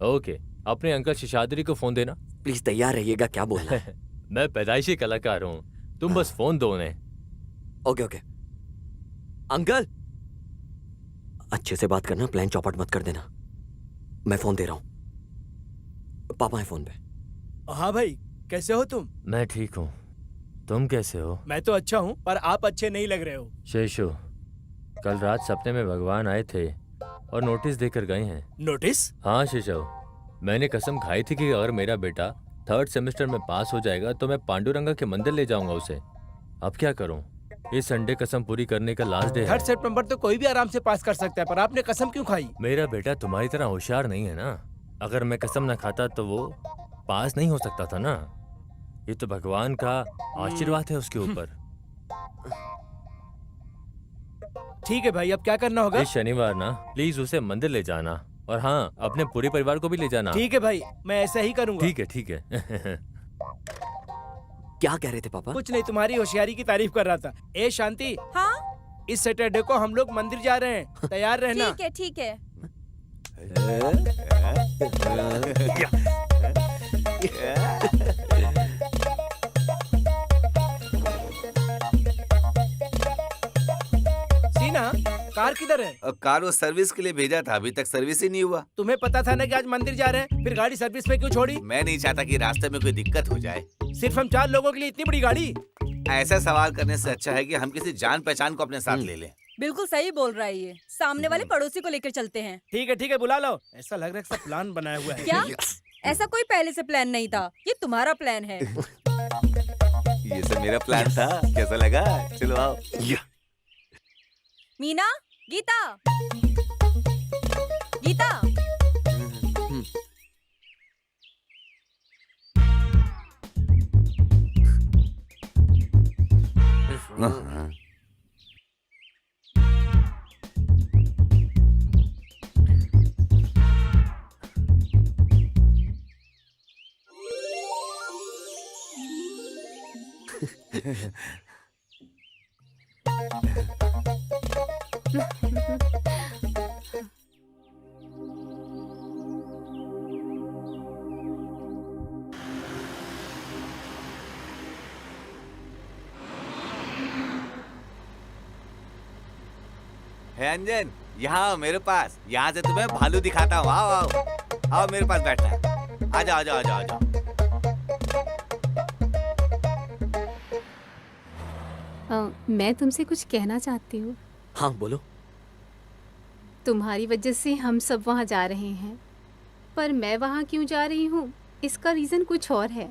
ओके, अपने अंकल शिशाद्री को फोन देना। प्लीज तैयार रहिएगा, क्या बोलना है? मैं पैदाइशी कलाकार हूँ, तुम बस फोन दो उन्हें। Okay okay. अंकल अच्छे से बात करना, प्लान चौपट मत कर देना। मैं फोन दे रहा हूँ, पापा है फोन पे। हाँ भाई, कैसे हो तुम? मैं ठीक हूँ, तुम कैसे हो? मैं तो अच्छा हूँ, पर आप अच्छे नहीं लग रहे हो। शेषु, कल रात सपने में भगवान आए थे और नोटिस देकर गए हैं। नोटिस? हाँ शेषव, मैंने कसम खाई थी कि अगर मेरा बेटा 3rd सेमेस्टर में पास हो जाएगा तो मैं पांडुरंगा के मंदिर ले जाऊंगा उसे। अब क्या करूं? इस संडे कसम पूरी करने का लास्ट डे है। 3 सितंबर तो कोई भी आराम से पास कर सकता है, पर आपने कसम क्यों खाई? मेरा बेटा तुम्हारी तरह होशियार नहीं है ना। अगर मैं कसम न खाता तो वो पास नहीं हो सकता था ना। ये तो भगवान का आशीर्वाद है उसके ऊपर। ठीक है भाई, अब क्या करना होगा? इस शनिवार ना प्लीज उसे मंदिर ले जाना, और हाँ अपने पूरे परिवार को भी ले जाना। ठीक है भाई, मैं ऐसा ही करूंगा। ठीक है ठीक है। क्या कह रहे थे पापा? कुछ नहीं, तुम्हारी होशियारी की तारीफ कर रहा था। ए शांति। हाँ? इस सैटरडे को हम लोग मंदिर जा रहे हैं, तैयार रहना। ठीक है ठीक है। सीना, कार किधर है? कार वो सर्विस के लिए भेजा था, अभी तक सर्विस ही नहीं हुआ। तुम्हें पता था ना कि आज मंदिर जा रहे हैं, फिर गाड़ी सर्विस में क्यों छोड़ी? मैं नहीं चाहता कि रास्ते में कोई दिक्कत हो जाए। सिर्फ हम 4 लोगों के लिए इतनी बड़ी गाड़ी? ऐसा सवाल करने से अच्छा है कि हम किसी जान पहचान को अपने साथ ले लें। बिल्कुल सही बोल रहा है ये। सामने वाले पड़ोसी को लेकर चलते हैं। ठीक है, बुला लो। ऐसा लग रहा है सब प्लान बनाया हुआ है। क्या? ऐसा कोई पहले से प्लान नहीं था, ये तुम्हारा प्लान है। ये सब मेरा प्लान था, कैसा लगा? चलो आओ। मीना, गीता, गीता। है अंजन, यहाँ आओ मेरे पास। यहाँ से तुम्हें भालू दिखाता हूँ। आओ आओ आओ मेरे पास बैठना है। आ जाओ आ जाओ आ जाओ आ जाओ। मैं तुमसे कुछ कहना चाहती हूँ। हाँ बोलो। तुम्हारी वजह से हम सब वहाँ जा रहे हैं, पर मैं वहाँ क्यों जा रही हूँ इसका रीज़न कुछ और है।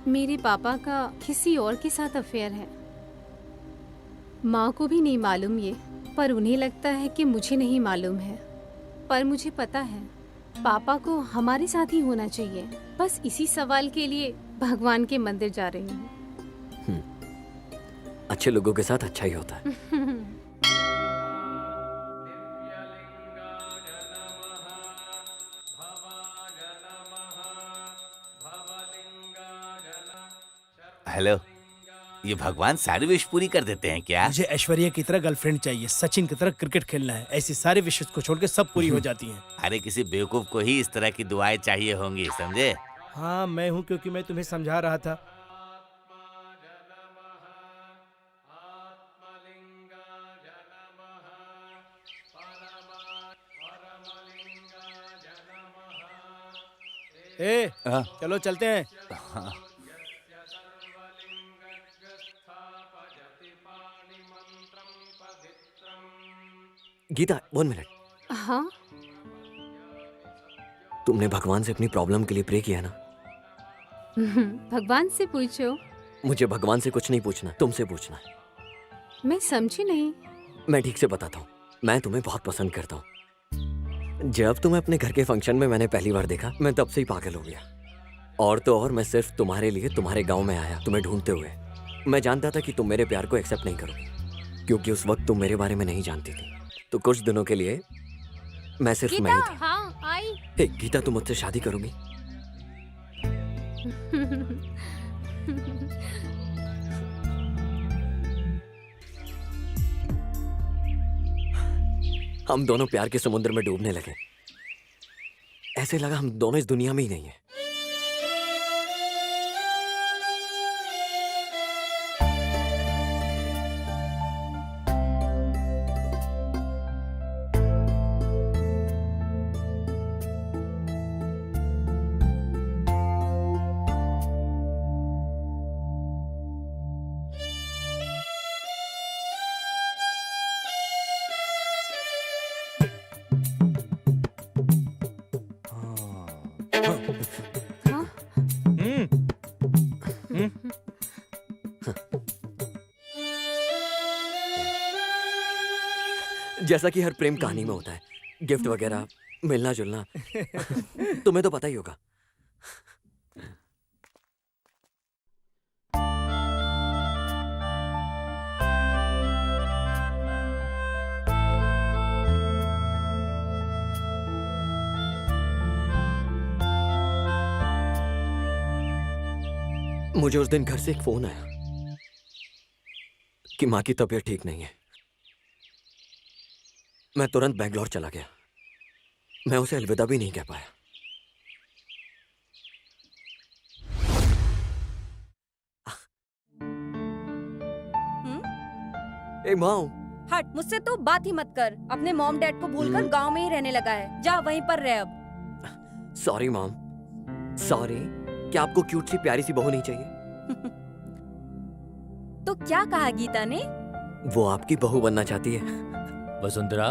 मेरे पापा का किसी और के साथ अफेयर है। माँ को भी नहीं मालूम ये, पर उन्हें लगता है कि मुझे नहीं मालूम है। पर मुझे पता है पापा को हमारे साथ ही होना चाहिए। बस इसी सवाल के लिए भगवान के मंदिर जा रही हूँ। अच्छे लोगों के साथ अच्छा ही होता है। हेलो, ये भगवान सारी विश पूरी कर देते हैं क्या? मुझे ऐश्वर्या की तरह गर्लफ्रेंड चाहिए, सचिन की तरह क्रिकेट खेलना है, ऐसी सारी विशेष को छोड़ के सब पूरी हो जाती हैं। अरे किसी बेवकूफ को ही इस तरह की दुआएं चाहिए होंगी, समझे? हाँ मैं हूँ, क्योंकि मैं तुम्हें समझा रहा था। ए, चलो चलते हैं। गीता 1 मिनट। हाँ तुमने भगवान से अपनी प्रॉब्लम के लिए प्रे किया ना? भगवान से पूछो। मुझे भगवान से कुछ नहीं पूछना, तुमसे पूछना है। मैं समझी नहीं। मैं ठीक से बताता हूँ। मैं तुम्हें बहुत पसंद करता हूँ। जब तुम्हें अपने घर के फंक्शन में मैंने पहली बार देखा, मैं तब से ही पागल हो गया। और तो और मैं सिर्फ तुम्हारे लिए तुम्हारे गांव में आया, तुम्हें ढूंढते हुए। मैं जानता था कि तुम मेरे प्यार को एक्सेप्ट नहीं करोगे, क्योंकि उस वक्त तुम मेरे बारे में नहीं जानती थी। तो कुछ दिनों के लिए मैं सिर्फ मैं ही था। हाँ आई। हे गीता, तुम मुझसे शादी करोगी? हम दोनों प्यार के समुद्र में डूबने लगे। ऐसे लगा हम दोनों इस दुनिया में ही नहीं है। जैसा कि हर प्रेम कहानी में होता है, गिफ्ट वगैरह, मिलना जुलना। तुम्हें तो पता ही होगा। मुझे उस दिन घर से एक फोन आया कि माँ की तबीयत ठीक नहीं है। मैं तुरंत बैंगलोर चला गया। मैं उसे अलविदा भी नहीं कह पाया। ए माँ, हट, मुझसे तो बात ही मत कर। अपने मॉम डैड को भूलकर गांव में ही रहने लगा है। जा वहीं पर रह अब। Sorry mom, sorry. क्या आपको क्यूट सी प्यारी सी बहू नहीं चाहिए? तो क्या कहा गीता ने? वो आपकी बहू बनना चाहती है। वसुंधरा,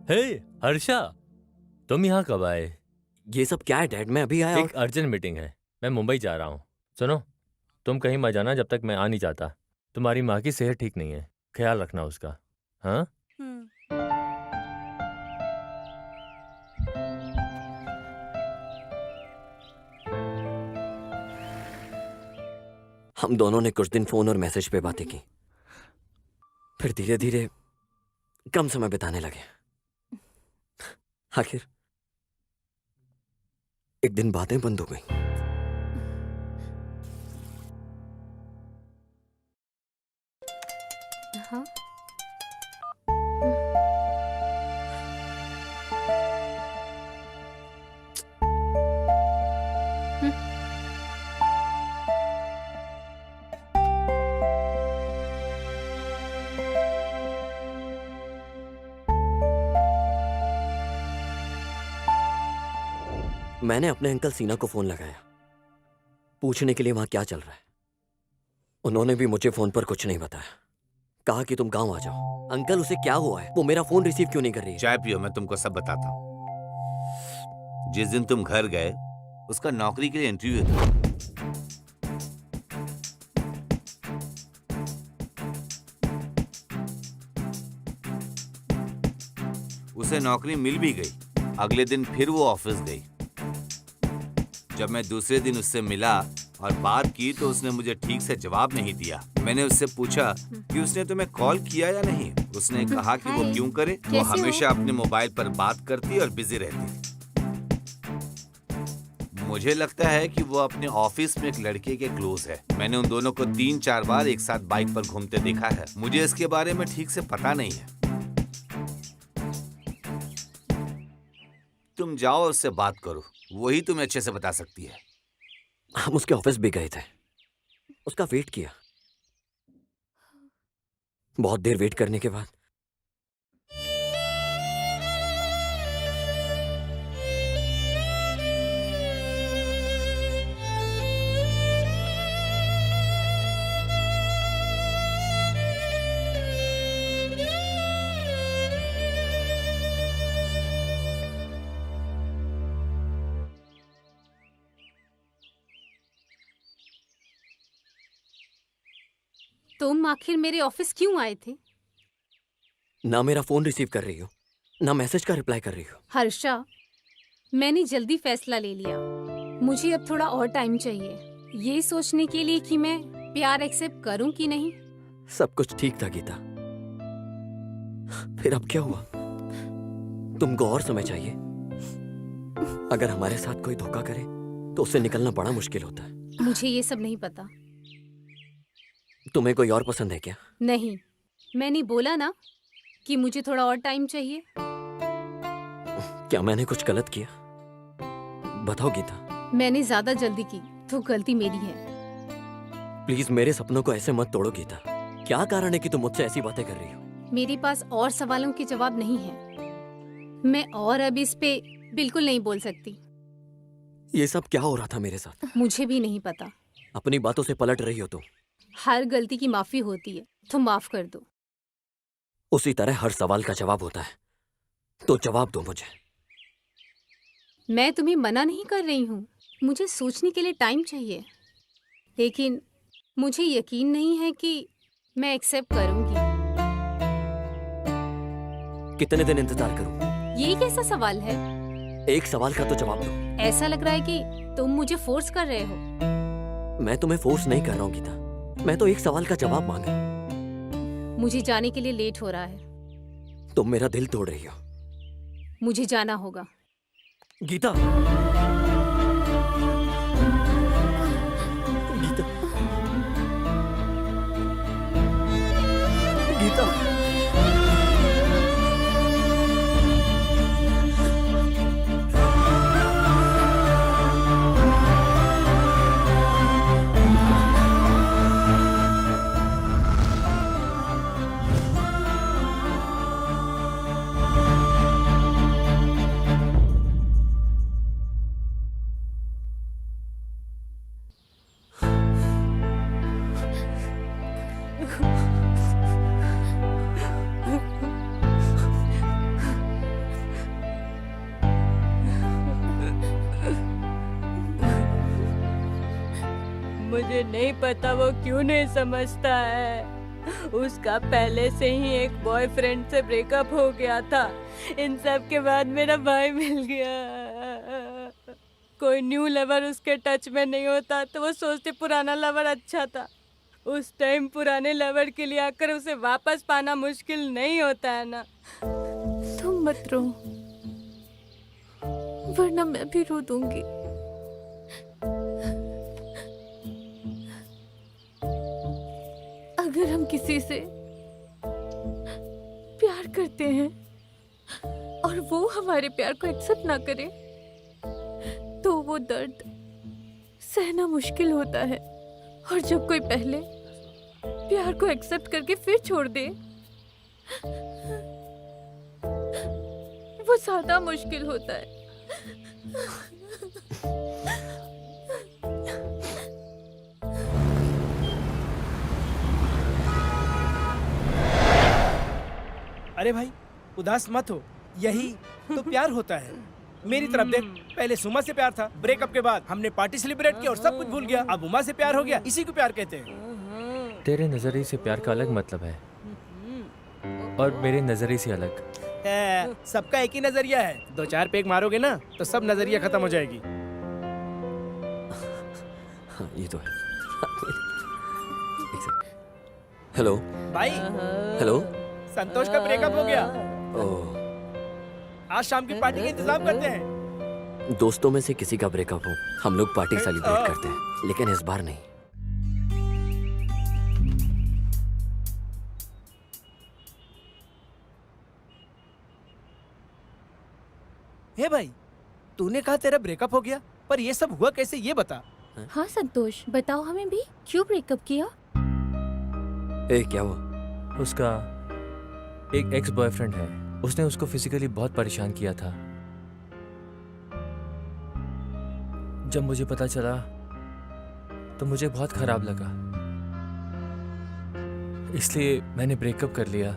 हे हर्षा, तुम यहाँ कब आए? ये सब क्या है डैड? मैं अभी आया। एक अर्जेंट मीटिंग है, मैं मुंबई जा रहा हूँ। सुनो, तुम कहीं मत जाना जब तक मैं आ नहीं जाता। तुम्हारी माँ की सेहत ठीक नहीं है, ख्याल रखना उसका। हाँ? हम दोनों ने कुछ दिन फोन और मैसेज पे बातें की, फिर धीरे धीरे कम समय बिताने लगे। आखिर एक दिन बातें बंद हो गई। हाँ? मैंने अपने अंकल सीना को फोन लगाया, पूछने के लिए वहां क्या चल रहा है। उन्होंने भी मुझे फोन पर कुछ नहीं बताया। कहा कि तुम गांव आ जाओ। अंकल, उसे क्या हुआ है? वो मेरा फोन रिसीव क्यों नहीं कर रही है? चाय पियो, मैं तुमको सब बताता हूँ। जिस दिन तुम घर गए, उसका नौकरी के लिए इंटरव्यू था। उसे नौकरी मिल भी गई। अगले दिन फिर वो ऑफिस गई। जब मैं दूसरे दिन उससे मिला और बात की तो उसने मुझे ठीक से जवाब नहीं दिया। मैंने उससे पूछा कि उसने तुम्हें कॉल किया या नहीं। उसने कहा कि वो क्यों करे, वो हमेशा अपने मोबाइल पर बात करती और बिजी रहती। मुझे लगता है कि वो अपने ऑफिस में एक लड़के के क्लोज है। मैंने उन दोनों को 3-4 बार एक साथ बाइक पर घूमते देखा है। मुझे इसके बारे में ठीक से पता नहीं है। तुम जाओ और उससे बात करो, वही तुम्हें अच्छे से बता सकती है। हम उसके ऑफिस भी गए थे, उसका वेट किया। बहुत देर वेट करने के बाद तुम आखिर मेरे ऑफिस क्यों आए थे? ना मेरा फोन रिसीव कर रही हो, ना मैसेज का रिप्लाई कर रही हो। हर्षा, मैंने जल्दी फैसला ले लिया। मुझे अब थोड़ा और टाइम चाहिए, ये सोचने के लिए कि मैं प्यार एक्सेप्ट करूं कि नहीं। सब कुछ ठीक था गीता, फिर अब क्या हुआ? तुमको और समय चाहिए। अगर हमारे साथ कोई धोखा करे तो उससे निकलना बड़ा मुश्किल होता है। मुझे ये सब नहीं पता। तुम्हें कोई और पसंद है क्या? नहीं, मैंने बोला ना कि मुझे थोड़ा और टाइम चाहिए। क्या मैंने कुछ गलत किया? बताओ गीता। मैंने ज्यादा जल्दी की तो गलती मेरी है। प्लीज मेरे सपनों को ऐसे मत तोड़ो गीता। क्या कारण है कि तुम मुझसे ऐसी बातें कर रही हो? मेरे पास और सवालों के जवाब नहीं है। मैं और अब इस पे बिल्कुल नहीं बोल सकती। ये सब क्या हो रहा था मेरे साथ? मुझे भी नहीं पता। अपनी बातों से पलट रही हो तुम। हर गलती की माफी होती है, तो माफ कर दो। उसी तरह हर सवाल का जवाब होता है, तो जवाब दो मुझे। मैं तुम्हें मना नहीं कर रही हूँ, मुझे सोचने के लिए टाइम चाहिए, लेकिन मुझे यकीन नहीं है कि मैं एक्सेप्ट करूंगी। कितने दिन इंतजार करूं? ये कैसा सवाल है? एक सवाल का तो जवाब दो। ऐसा लग रहा है कि तुम मुझे फोर्स कर रहे हो। मैं तुम्हें फोर्स नहीं कर रहा हूँ गीता, मैं तो एक सवाल का जवाब मांगा। मुझे जाने के लिए लेट हो रहा है। तुम मेरा दिल तोड़ रही हो। मुझे जाना होगा। गीता, गीता, गीता। मुझे नहीं पता वो क्यों नहीं समझता है। उसका पहले से ही एक बॉयफ्रेंड से ब्रेकअप हो गया था। इन सब के बाद मेरा भाई मिल गया। कोई न्यू लवर उसके टच में नहीं होता तो वो सोचते पुराना लवर अच्छा था। उस टाइम पुराने लवर के लिए आकर उसे वापस पाना मुश्किल नहीं होता है ना। तुम मत रो, वरना मैं भी रो दूंगी। अगर हम किसी से प्यार करते हैं और वो हमारे प्यार को एक्सेप्ट ना करे तो वो दर्द सहना मुश्किल होता है। और जब कोई पहले प्यार को एक्सेप्ट करके फिर छोड़ दे वो ज्यादा मुश्किल होता है। अरे भाई, उदास मत हो, यही तो प्यार होता है। मेरी तरफ देख, पहले सुमा से प्यार था, ब्रेकअप के बाद हमने पार्टी सेलिब्रेट की और सब कुछ भूल गया। अब उमा से प्यार हो गया, इसी को प्यार कहते हैं। तेरे नजरिए से प्यार का अलग मतलब है और मेरे नजरिए से अलग। सबका एक ही नजरिया है। 2-4 पेग मारोगे ना तो सब नजरिया खत्म हो जाएगी। हाँ, ये तो है। हेलो भाई, हेलो। संतोष का ब्रेकअप हो गया। ओह, आज शाम की पार्टी का इंतजाम करते हैं। दोस्तों में से किसी का ब्रेकअप हो, हम लोग पार्टी सेलिब्रेट करते हैं, लेकिन इस बार नहीं। हे भाई, तूने कहा तेरा ब्रेकअप हो गया, पर ये सब हुआ कैसे, ये बता। हाँ संतोष, बताओ हमें भी, क्यों ब्रेकअप किया? क्या हुआ? उसका एक एक्स बॉयफ्रेंड है, उसने उसको फिजिकली बहुत परेशान किया था। जब मुझे पता चला तो मुझे बहुत खराब लगा, इसलिए मैंने ब्रेकअप कर लिया।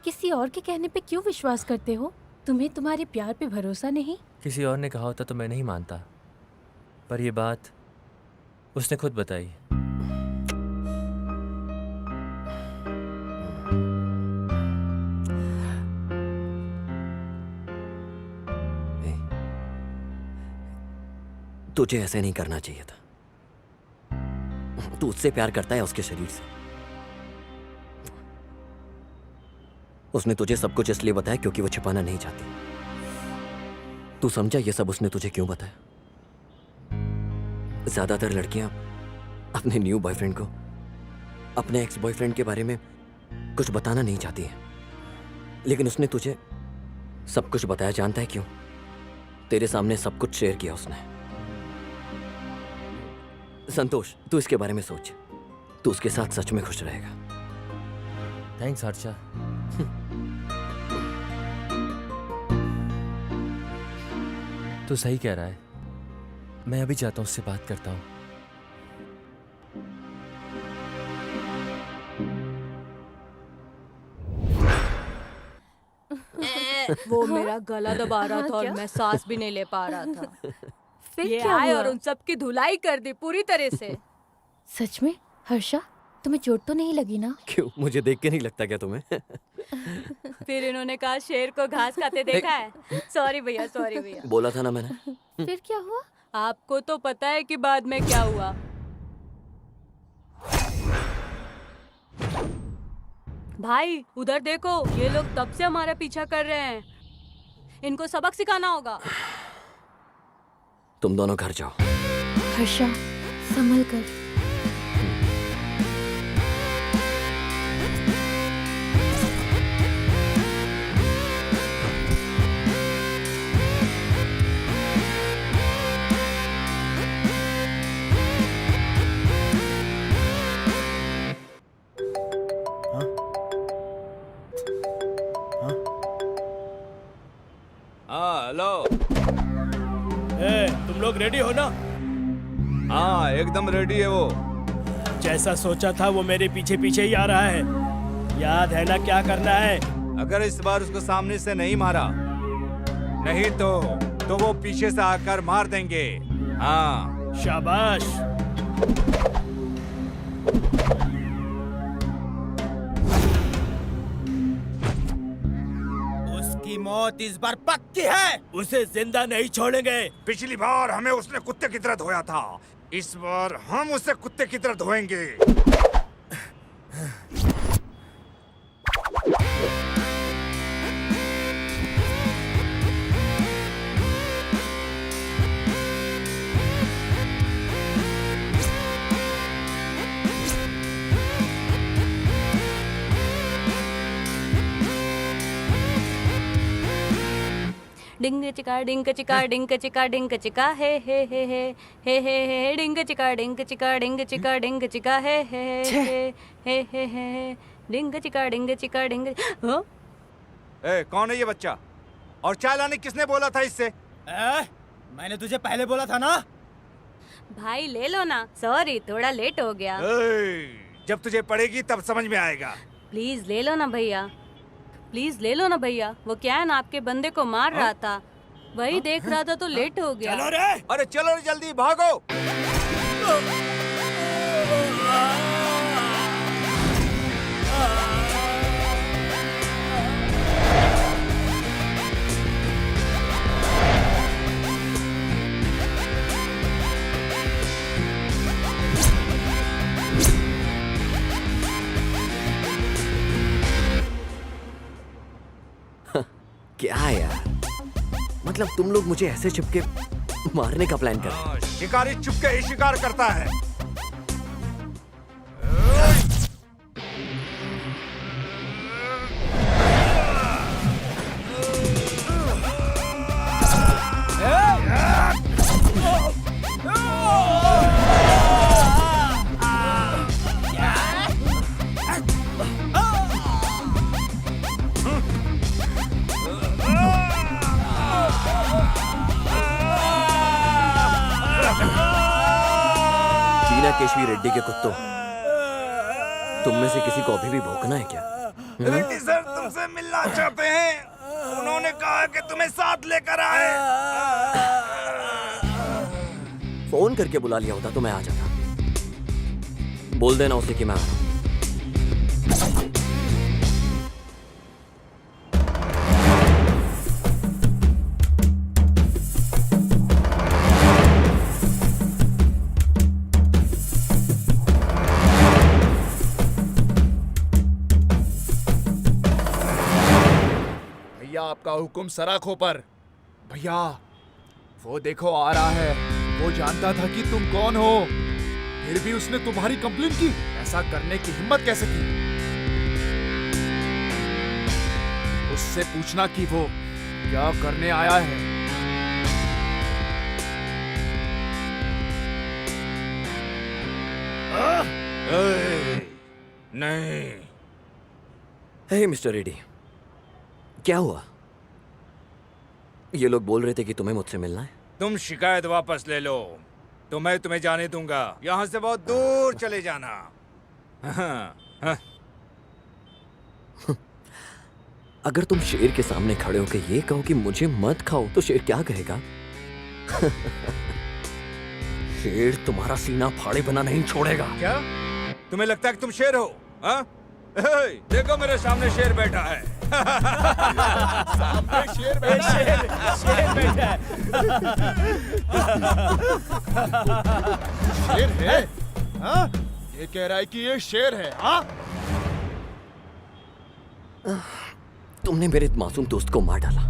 किसी और के कहने पे क्यों विश्वास करते हो? तुम्हें तुम्हारे प्यार पे भरोसा नहीं? किसी और ने कहा होता तो मैं नहीं मानता, पर ये बात उसने खुद बताई। तुझे ऐसे नहीं करना चाहिए था। तू उससे प्यार करता है, उसके शरीर से। उसने तुझे सब कुछ इसलिए बताया क्योंकि वो छिपाना नहीं चाहती। तू समझा ये सब उसने तुझे क्यों बताया? ज्यादातर लड़कियां अपने न्यू बॉयफ्रेंड को अपने एक्स बॉयफ्रेंड के बारे में कुछ बताना नहीं चाहती हैं, लेकिन उसने तुझे सब कुछ बताया। जानता है क्यों? तेरे सामने सब कुछ शेयर किया उसने। संतोष, तू इसके बारे में सोच। तू उसके साथ सच में खुश रहेगा। थैंक्स हर्षा। तू सही कह रहा है, मैं अभी जाता हूँ, उससे बात करता हूँ। वो मेरा गला दबा रहा था और क्या? मैं सांस भी नहीं ले पा रहा था। फिर ये क्या आए हुआ? और उन सब की धुलाई कर दी पूरी तरह से। सच में? हर्षा, तुम्हें चोट तो नहीं लगी ना? क्यों? मुझे देख के नहीं लगता क्या तुम्हें? फिर इन्होंने कहा शेर को घास खाते देखा है। सॉरी भैया, सॉरी भैया। बोला था ना मैंने। फिर क्या हुआ? आपको तो पता है कि बाद में क्या हुआ। भाई उधर देखो, ये लोग तब से हमारा पीछा कर रहे हैं। इनको सबक सिखाना होगा। तुम दोनों घर जाओ। हर्षा, संभल कर। हाँ हेलो। तुम लोग रेडी हो ना? हाँ एकदम रेडी है वो। जैसा सोचा था वो मेरे पीछे पीछे ही आ रहा है। याद है ना क्या करना है? अगर इस बार उसको सामने से नहीं मारा, नहीं तो वो पीछे से आकर मार देंगे। हाँ शाबाश। उसकी मौत इस बार पक्की है। उसे जिंदा नहीं छोड़ेंगे। पिछली बार हमें उसने कुत्ते की तरह धोया था, इस बार हम उसे कुत्ते की तरह धोएंगे। डिंग चिका डिंग चिका डिंग चिका डिंग चिका हे हे हे हे हे हे हे डिंग चिका डिंग चिका डिंग चिका डिंग चिका हे हे हे हे हे हे डिंग चिका डिंग चिका डिंग। हाँ? ए, कौन है ये बच्चा? और चाय लाने किसने बोला था इससे? मैंने तुझे पहले बोला था ना। भाई ले लो ना। सॉरी, थोड़ा लेट हो गया। जब तुझे पड़ेगी तब समझ में आएगा। प्लीज ले लो ना भैया, प्लीज ले लो ना भैया। वो क्या है ना, आपके बंदे को मार रहा था, वही देख रहा था तो लेट हो गया। चलो रे। अरे चलो रे, जल्दी भागो। क्या यार, मतलब तुम लोग मुझे ऐसे चिपके मारने का प्लान कर रहे हो? शिकारी चुपके ही शिकार करता है। केशवी रेड्डी के कुत्तों, तुम में से किसी को अभी भी भौंकना है क्या? रेड्डी सर तुमसे मिलना चाहते हैं। उन्होंने कहा कि तुम्हें साथ लेकर आए। फोन करके बुला लिया होता तो मैं आ जाता। बोल देना उसे कि मैं आ रहा हूं। आपका हुक्म सराखों पर। भैया वो देखो आ रहा है। वो जानता था कि तुम कौन हो, फिर भी उसने तुम्हारी कंप्लेंट की। ऐसा करने की हिम्मत कैसे की? उससे पूछना कि वो क्या करने आया है। नहीं। हे मिस्टर रेड्डी, क्या हुआ? ये लोग बोल रहे थे कि तुम्हें मुझसे मिलना है। तुम शिकायत वापस ले लो तो मैं तुम्हें जाने दूंगा। यहाँ से बहुत दूर चले जाना। अगर तुम शेर के सामने खड़े होकर ये कहो कि मुझे मत खाओ तो शेर क्या कहेगा? शेर तुम्हारा सीना फाड़े बना नहीं छोड़ेगा। क्या तुम्हें लगता है कि तुम शेर हो? हा? देखो मेरे सामने शेर बैठा है। सामने शेर बैठा है। शेर बैठा है। शेर है? हाँ? ये कह रहा है कि ये शेर है। हाँ? तुमने मेरे मासूम दोस्त को मार डाला।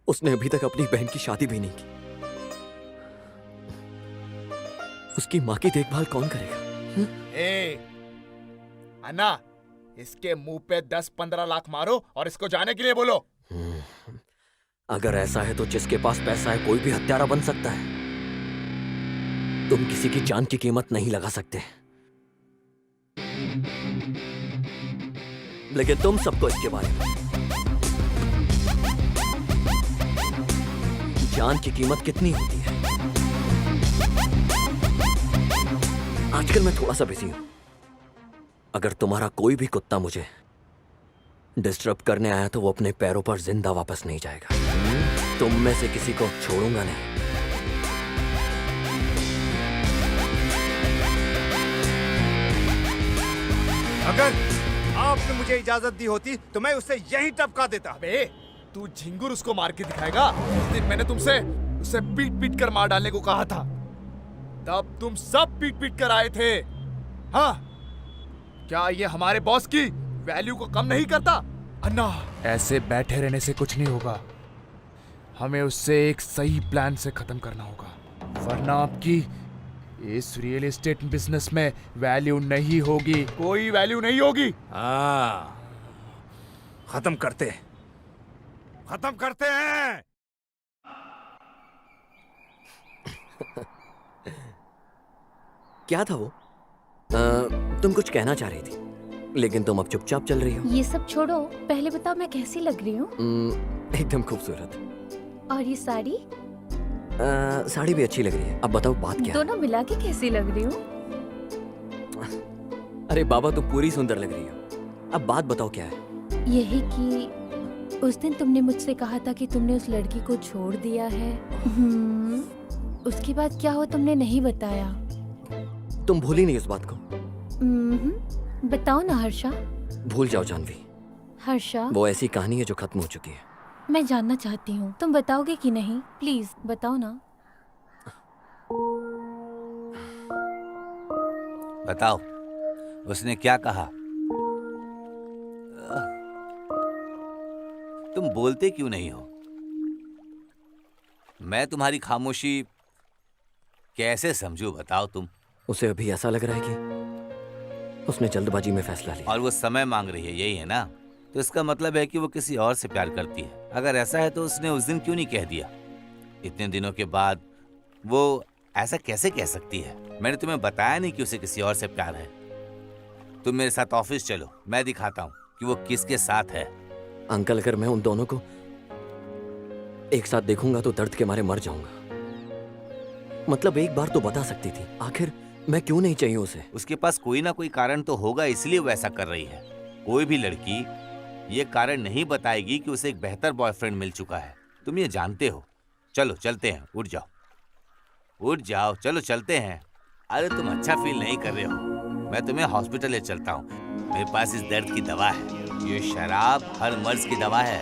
उसने अभी तक अपनी बहन की शादी भी नहीं की। उसकी मां की देखभाल कौन करेगा? ए, अन्ना, इसके मुंह पे 10-15 लाख मारो और इसको जाने के लिए बोलो। अगर ऐसा है तो जिसके पास पैसा है कोई भी हत्यारा बन सकता है। तुम किसी की जान की कीमत नहीं लगा सकते, लेकिन तुम सबको इसके बारे में जान की कीमत कितनी होती है। आजकल मैं थोड़ा सा बिजी हूं। अगर तुम्हारा कोई भी कुत्ता मुझे डिस्टर्ब करने आया तो वो अपने पैरों पर जिंदा वापस नहीं जाएगा। तुम में से किसी को छोड़ूंगा नहीं। अगर आपने मुझे इजाजत दी होती तो मैं उसे यहीं टपका देता। बे, तू झिंगुर उसको मार के दिखाएगा। उस दिन मैंने तुमसे उसे पीट पीट कर मार डालने को कहा था, तब तुम सब पीट पीट कर आए थे। हाँ, क्या ये हमारे बॉस की वैल्यू को कम नहीं करता? अन्ना, ऐसे बैठे रहने से कुछ नहीं होगा। हमें उससे एक सही प्लान से खत्म करना होगा, वरना आपकी इस रियल एस्टेट बिजनेस में वैल्यू नहीं होगी। कोई वैल्यू नहीं होगी। हाँ, खत्म करते हैं। क्या था वो? तुम कुछ कहना चाह रही थी। लेकिन तुम अब चुपचाप चल रही हो। ये सब छोड़ो, पहले बताओ मैं कैसी लग रही हूँ? एकदम खूबसूरत। और ये साड़ी? साड़ी भी अच्छी लग रही है। अब बताओ बात क्या है? दोनों मिला के कैसी लग रही हूँ? अरे बाबा, तुम पूरी सुंदर लग रही हो। अब बात बताओ क्या है? यही कि उस दिन तुमने मुझसे कहा था कि तुमने उस लड़की को छोड़ दिया है। उसके बाद क्या हो तुमने नहीं बताया। तुम भूली नहीं उस बात को? बताओ ना हर्षा। भूल जाओ जानवी। हर्षा, वो ऐसी कहानी है जो खत्म हो चुकी है। मैं जानना चाहती हूँ, तुम बताओगे कि नहीं? प्लीज बताओ ना। बताओ, उसने क्या कहा? तुम बोलते क्यों नहीं हो? मैं तुम्हारी खामोशी कैसे समझूं, बताओ तुम। उसे अभी ऐसा लग रहा है कि उसने जल्दबाजी में फैसला लिया और वो समय मांग रही है, यही है ना? तो इसका मतलब है कि वो किसी और से प्यार करती है। अगर ऐसा है तो उसने उस दिन क्यों नहीं कह दिया? इतने दिनों के बाद वो ऐसा कैसे कह सकती है? मैंने तुम्हें बताया नहीं कि उसे किसी और से प्यार है। तुम मेरे साथ ऑफिस चलो, मैं दिखाता हूँ कि वो किसके साथ है। अंकल, अगर मैं उन दोनों को एक साथ देखूंगा तो दर्द के मारे मर जाऊंगा। मतलब एक बार तो बता सकती थी। आखिर मैं क्यों नहीं चाहिए उसे? उसके पास कोई ना कोई कारण तो होगा, इसलिए वो ऐसा कर रही है। कोई भी लड़की ये कारण नहीं बताएगी कि उसे एक बेहतर बॉयफ्रेंड मिल चुका है। तुम ये जानते हो। चलो चलते हैं, उठ जाओ, उठ जाओ, चलो चलते हैं। अरे तुम अच्छा फील नहीं कर रहे हो, मैं तुम्हें हॉस्पिटल ले चलता हूँ। मेरे पास इस दर्द की दवा है। ये शराब हर मर्ज की दवा है।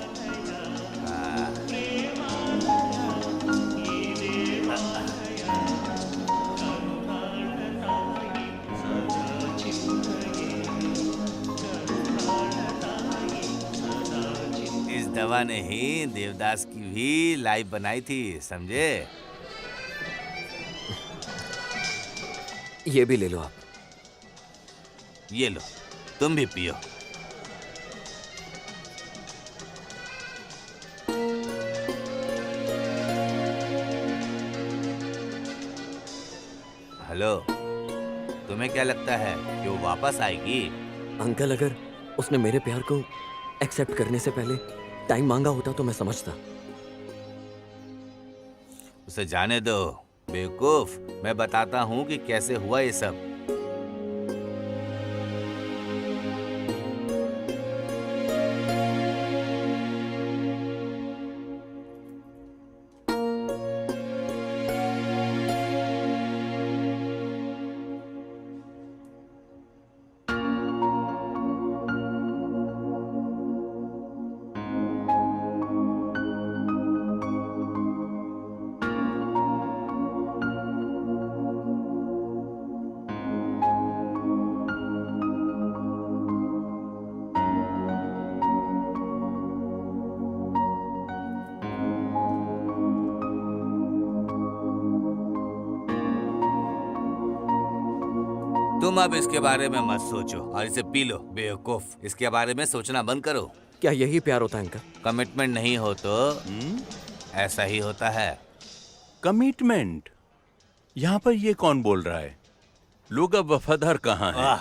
इस दवा ने ही देवदास की भी लाइफ बनाई थी, समझे? ये भी ले लो आप। ये लो, तुम भी पियो। हेलो, तुम्हें क्या लगता है कि वो वापस आएगी? अंकल, अगर उसने मेरे प्यार को एक्सेप्ट करने से पहले टाइम मांगा होता तो मैं समझता। उसे जाने दो बेवकूफ। मैं बताता हूँ कि कैसे हुआ ये सब। तुम अब इसके बारे में मत सोचो और इसे पी लो बेवकूफ। इसके बारे में सोचना बंद करो। क्या यही प्यार होता है अंकल? कमिटमेंट नहीं हो तो ऐसा ही होता है। कमिटमेंट? यहाँ पर ये कौन बोल रहा है? लोग अब वफादार कहाँ हैं?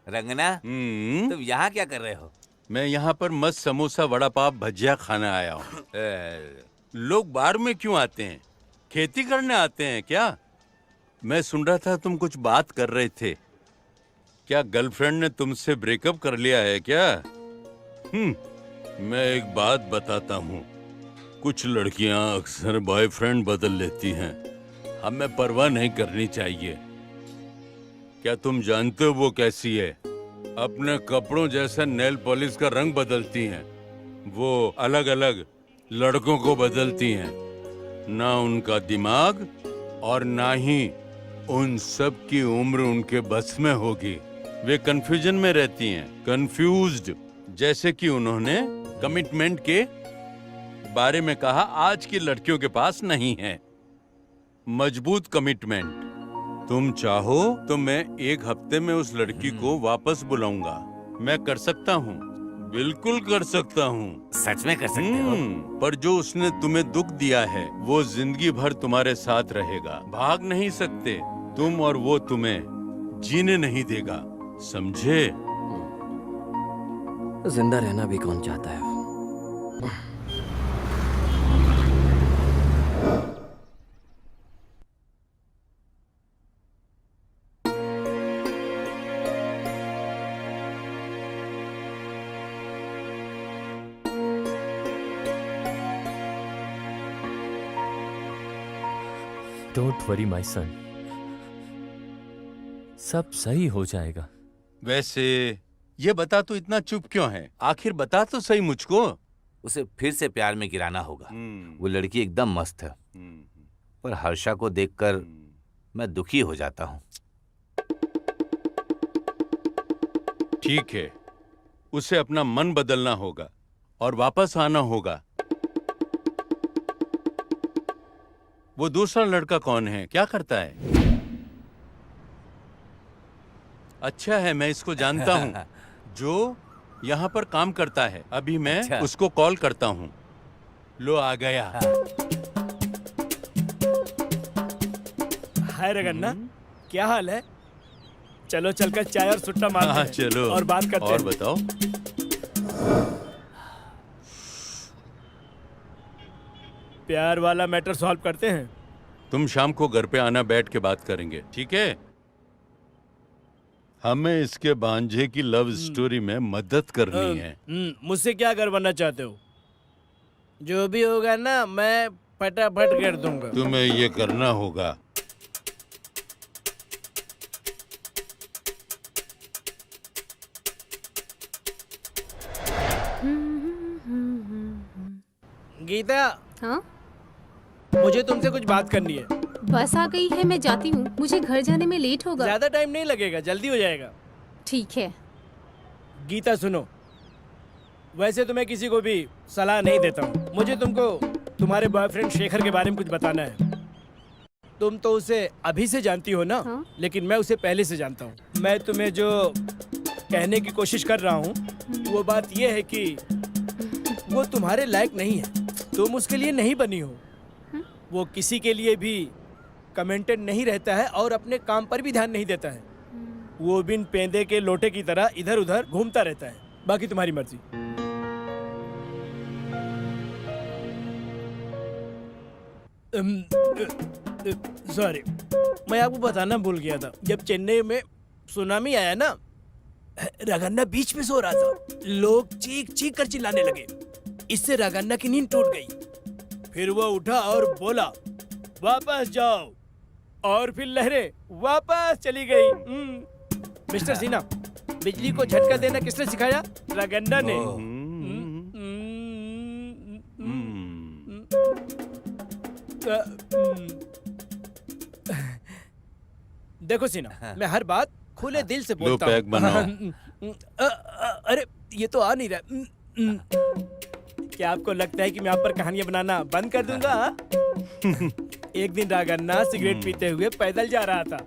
रंगना, तुम यहाँ क्या कर रहे हो? मैं यहाँ पर मस्त समोसा, वड़ा पाव, भजिया खाना आया हूँ। लोग बार में क्यों आते हैं? खेती करने आते हैं क्या? मैं सुन रहा था तुम कुछ बात कर रहे थे। क्या गर्लफ्रेंड ने तुमसे ब्रेकअप कर लिया है क्या? मैं एक बात बताता हूँ, कुछ लड़कियाँ अक्सर बॉयफ्रेंड बदल लेती हैं। हमें परवाह नहीं करनी चाहिए। क्या तुम जानते हो वो कैसी है? अपने कपड़ों जैसा नेल पॉलिश का रंग बदलती हैं। वो अलग अलग लड़कों को बदलती हैं। ना उनका दिमाग और ना ही उन सब की उम्र उनके बस में होगी। वे कंफ्यूजन में रहती हैं, कंफ्यूज्ड। जैसे कि उन्होंने कमिटमेंट के बारे में कहा, आज की लड़कियों के पास नहीं है मजबूत कमिटमेंट। तुम चाहो तो मैं एक हफ्ते में उस लड़की को वापस बुलाऊंगा। मैं कर सकता हूँ, बिल्कुल कर सकता हूँ। सच में कर सकते हो? पर जो उसने तुम्हें दुख दिया है वो जिंदगी भर तुम्हारे साथ रहेगा। भाग नहीं सकते तुम और वो तुम्हें जीने नहीं देगा, समझे? जिंदा रहना भी कौन चाहता है? डोंट वरी माय सन, सब सही हो जाएगा। वैसे ये बता, तू इतना चुप क्यों है? आखिर बता तो सही मुझको। उसे फिर से प्यार में गिराना होगा। वो लड़की एकदम मस्त है, पर हर्षा को देखकर मैं दुखी हो जाता हूँ। ठीक है, उसे अपना मन बदलना होगा और वापस आना होगा। वो दूसरा लड़का कौन है, क्या करता है? अच्छा है, मैं इसको जानता हूँ, जो यहाँ पर काम करता है। अभी मैं उसको कॉल करता हूँ। लो आ गया। हाय रगन्ना, क्या हाल है? चलो चलकर चाय और सुट्टा मारते हैं। चलो और बात करते और हैं। बताओ। प्यार वाला मैटर सॉल्व करते हैं। तुम शाम को घर पे आना, बैठ के बात करेंगे, ठीक है? हमें इसके भांजे की लव स्टोरी में मदद करनी है। मुझसे क्या करवाना चाहते हो? जो भी होगा ना, मैं फटाफट कर दूंगा। तुम्हें ये करना होगा। गीता, हाँ? मुझे तुमसे कुछ बात करनी है। बस आ गई है, मैं जाती हूँ। मुझे घर जाने में लेट होगा। ज्यादा टाइम नहीं लगेगा, जल्दी हो जाएगा। ठीक है। गीता सुनो, वैसे तो मैं किसी को भी सलाह नहीं देता हूँ। मुझे तुमको तुम्हारे बॉयफ्रेंड शेखर के बारे में कुछ बताना है। तुम तो उसे अभी से जानती हो ना? हाँ? लेकिन मैं उसे पहले से जानता हूँ। मैं तुम्हें जो कहने की कोशिश कर रहा हूँ वो बात यह है कि वो तुम्हारे लायक नहीं है। तुम उसके लिए नहीं बनी हो। वो किसी के लिए भी कमेंटेड नहीं रहता है और अपने काम पर भी ध्यान नहीं देता है। वो बिन पेंदे के लोटे की तरह इधर उधर घूमता रहता है। बाकी तुम्हारी मर्जी। सॉरी, मैं आपको बताना भूल गया था। जब चेन्नई में सुनामी आया ना, रगन्ना बीच में सो रहा था। लोग चीख चीख कर चिल्लाने लगे। इससे रगन्ना की नींद टूट गई। फिर वो उठा और बोला, वापस जाओ। और फिर लहरें वापस चली गई। मिस्टर सिन्हा, बिजली को झटका देना किसने सिखाया? रगन्ना ने। देखो सिन्हा, मैं हर बात खुले दिल से बोलता हूँ। पैक बनाओ। अरे ये तो आ नहीं रहा। क्या आपको लगता है कि मैं आप पर कहानियां बनाना बंद कर दूंगा? एक दिन रगन्ना सिगरेट पीते हुए पैदल जा रहा था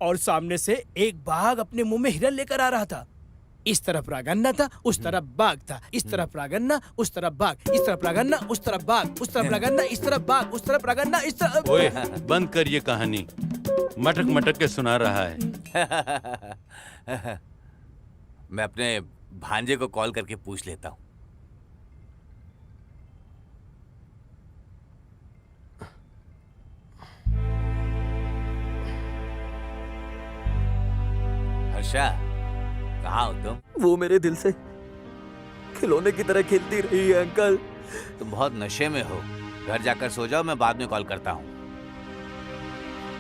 और सामने से एक बाघ अपने मुंह में हिरन लेकर आ रहा था। इस तरफ रगन्ना था, उस तरफ बाघ था। इस तरफ रगन्ना, उस तरफ बाघ। इस तरफ रगन्ना, उस तरफ बाघ। उस तरफ रगन्ना, इस तरफ बाघ। उस तरफ रगन्ना, इस तरफ। ओए, बंद कर ये कहानी। मटक मटक के सुना रहा है। मैं अपने भांजे को कॉल करके पूछ लेता हूँ। हर्षा, कहाँ हो तुम? वो मेरे दिल से खिलौने की तरह खेलती रही है अंकल। तुम बहुत नशे में हो। घर जाकर सो जाओ, मैं बाद में कॉल करता हूँ।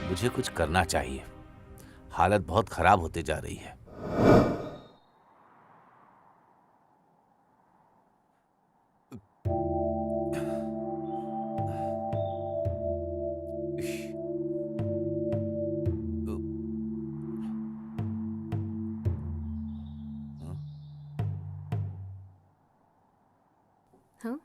मुझे कुछ करना चाहिए। हालत बहुत खराब होते जा रही है। हाँ?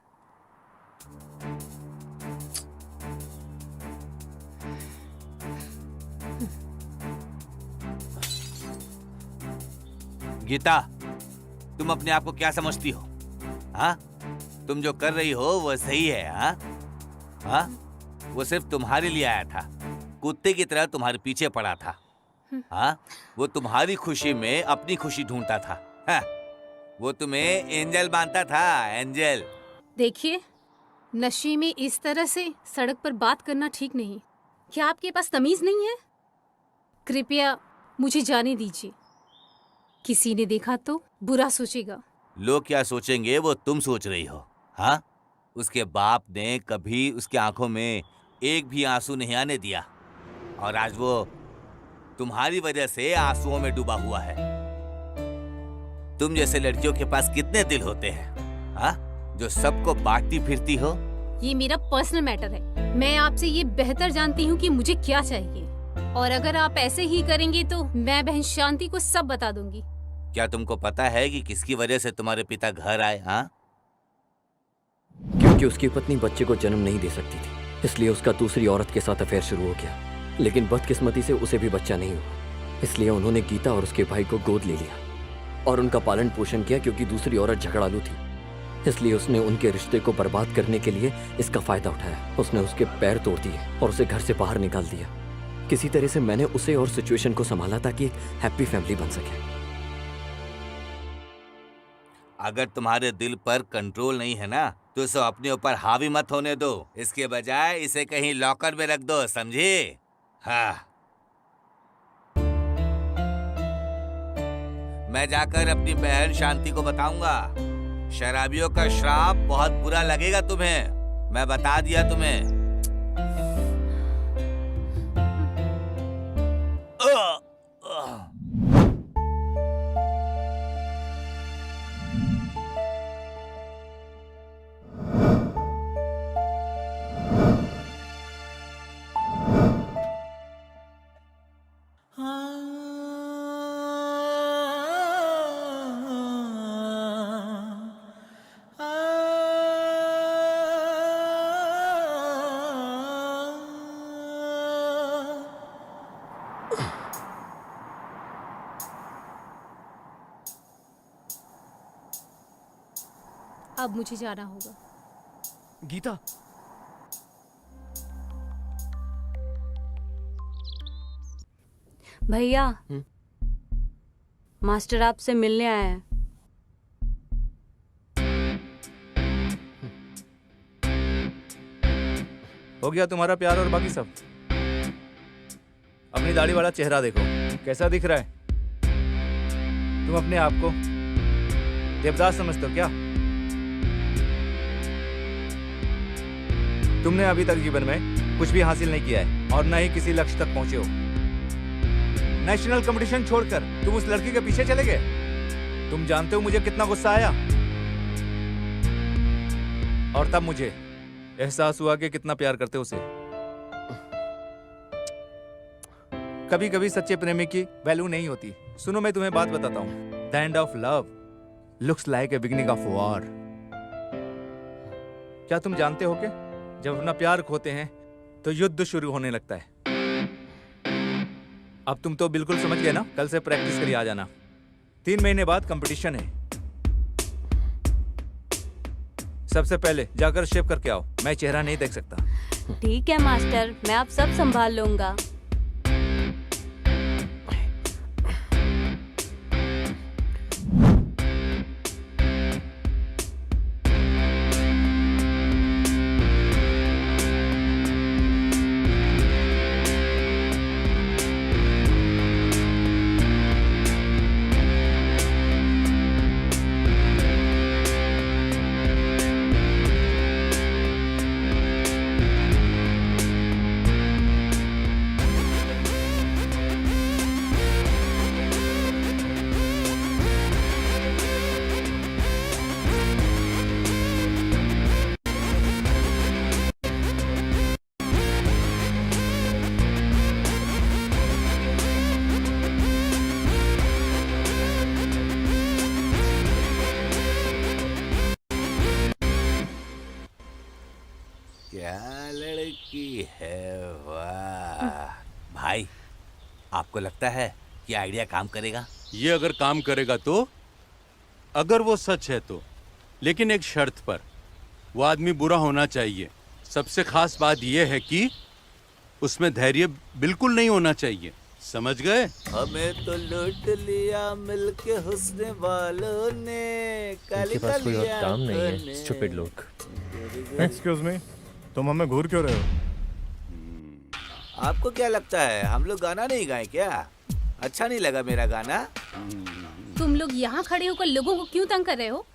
गीता, तुम अपने आप को क्या समझती हो? हाँ? तुम जो कर रही हो वो सही है? हाँ? हाँ? वो सिर्फ तुम्हारे लिए आया था, कुत्ते की तरह तुम्हारे पीछे पड़ा था। हाँ? वो तुम्हारी खुशी में अपनी खुशी ढूंढता था। हाँ? वो तुम्हें एंजल मानता था, एंजल। देखिए, नशे में इस तरह से सड़क पर बात करना ठीक नहीं। क्या आपके पास तमीज नहीं है? कृपया मुझे जाने दीजिए। किसी ने देखा तो बुरा सोचेगा। लोग क्या सोचेंगे वो तुम सोच रही हो? हाँ, उसके बाप ने कभी उसकी आंखों में एक भी आंसू नहीं आने दिया, और आज वो तुम्हारी वजह से आंसुओं में डूबा हुआ है। तुम जैसे लड़कियों के पास कितने दिल होते हैं, हाँ, जो सबको बांटती फिरती हो। ये मेरा पर्सनल मैटर है। मैं आपसे ये बेहतर जानती हूँ कि मुझे क्या चाहिए, और अगर आप ऐसे ही करेंगे तो मैं बहन शांति को सब बता दूंगी। क्या तुमको पता है कि किसकी वजह से तुम्हारे पिता घर आए? हाँ, क्योंकि उसकी पत्नी बच्चे को जन्म नहीं दे सकती थी, इसलिए उसका दूसरी औरत के साथ अफेयर शुरू हो गया। लेकिन बदकिस्मती से उसे भी बच्चा नहीं हुआ, इसलिए उन्होंने गीता और उसके भाई को गोद ले लिया और उनका पालन पोषण किया। क्योंकि दूसरी औरत झगड़ालू थी, इसलिए उसने उनके रिश्ते को बर्बाद करने के लिए इसका फायदा उठाया। उसने उसके पैर तोड़ दिए और उसे घर से बाहर निकाल दिया। किसी तरह से मैंने उसे और सिचुएशन को संभाला ताकि एक हैप्पी फैमिली बन सके। अगर तुम्हारे दिल पर कंट्रोल नहीं है ना, तो इसे अपने ऊपर हावी मत होने दो। इसके बजाय इसे कहीं लॉकर में रख दो, समझे? हाँ, मैं जाकर अपनी बहन शांति को बताऊंगा। शराबियों का श्राप बहुत बुरा लगेगा तुम्हें, मैं बता दिया तुम्हें। अब मुझे जाना होगा। गीता, भैया, मास्टर आपसे मिलने आया है। हो गया तुम्हारा प्यार और बाकी सब? अपनी दाढ़ी वाला चेहरा देखो, कैसा दिख रहा है? तुम अपने आप को देवदास समझते हो क्या? तुमने अभी तक जीवन में कुछ भी हासिल नहीं किया है और न ही किसी लक्ष्य तक पहुंचे हो। नेशनल कंपटीशन छोड़कर तुम उस लड़की के पीछे चले गए। तुम जानते हो मुझे कितना गुस्सा आया, और तब मुझे एहसास हुआ कि कितना प्यार करते हो उसे। कभी कभी सच्चे प्रेमी की वैल्यू नहीं होती। सुनो, मैं तुम्हें बात बताता हूँ। The end of love looks like a beginning of war. क्या तुम जानते हो कि जब अपना प्यार खोते हैं तो युद्ध शुरू होने लगता है। अब तुम तो बिल्कुल समझ गए ना? कल से प्रैक्टिस करिए आ जाना। 3 महीने बाद कंपटीशन है। सबसे पहले जाकर शेव करके आओ, मैं चेहरा नहीं देख सकता। ठीक है मास्टर, मैं आप सब संभाल लूंगा। क्या लड़की है, वाह। भाई, आपको लगता है कि आइडिया काम करेगा? ये अगर काम करेगा तो, अगर वो सच है तो, लेकिन एक शर्त पर। वो आदमी बुरा होना चाहिए। सबसे खास बात यह है कि उसमें धैर्य बिल्कुल नहीं होना चाहिए। समझ गए? हमें तो लूट लिया मिलके हुस्न वालों ने, काली इनके पास कोई और काली काम नहीं आंखों है, ने। स्टूपिड लोग। एक्सक्यूज मी, तुम हमें घूर क्यों रहे हो? आपको क्या लगता है हम लोग गाना नहीं गाए क्या? अच्छा नहीं लगा मेरा गाना? तुम लोग यहाँ खड़े होकर लोगों को क्यों तंग कर रहे हो?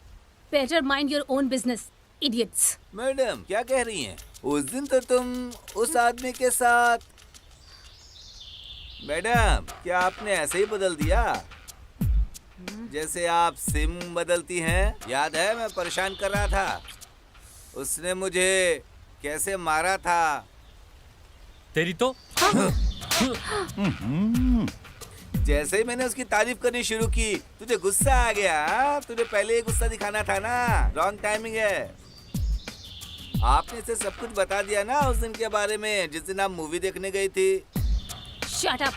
Better mind your own business, idiots. Madam क्या कह रही हैं? उस दिन तो तुम उस आदमी के साथ। मैडम क्या आपने ऐसे ही बदल दिया जैसे आप सिम बदलती हैं? याद है मैं परेशान कर रहा था, उसने मुझे कैसे मारा था। तेरी तो जैसे ही मैंने उसकी तारीफ करनी शुरू की तुझे गुस्सा आ गया। हाँ? तुझे पहले ही गुस्सा दिखाना था ना। रॉन्ग टाइमिंग है। आपने इसे सब कुछ बता दिया ना उस दिन के बारे में जिस दिन आप मूवी देखने गई थी। Shut up.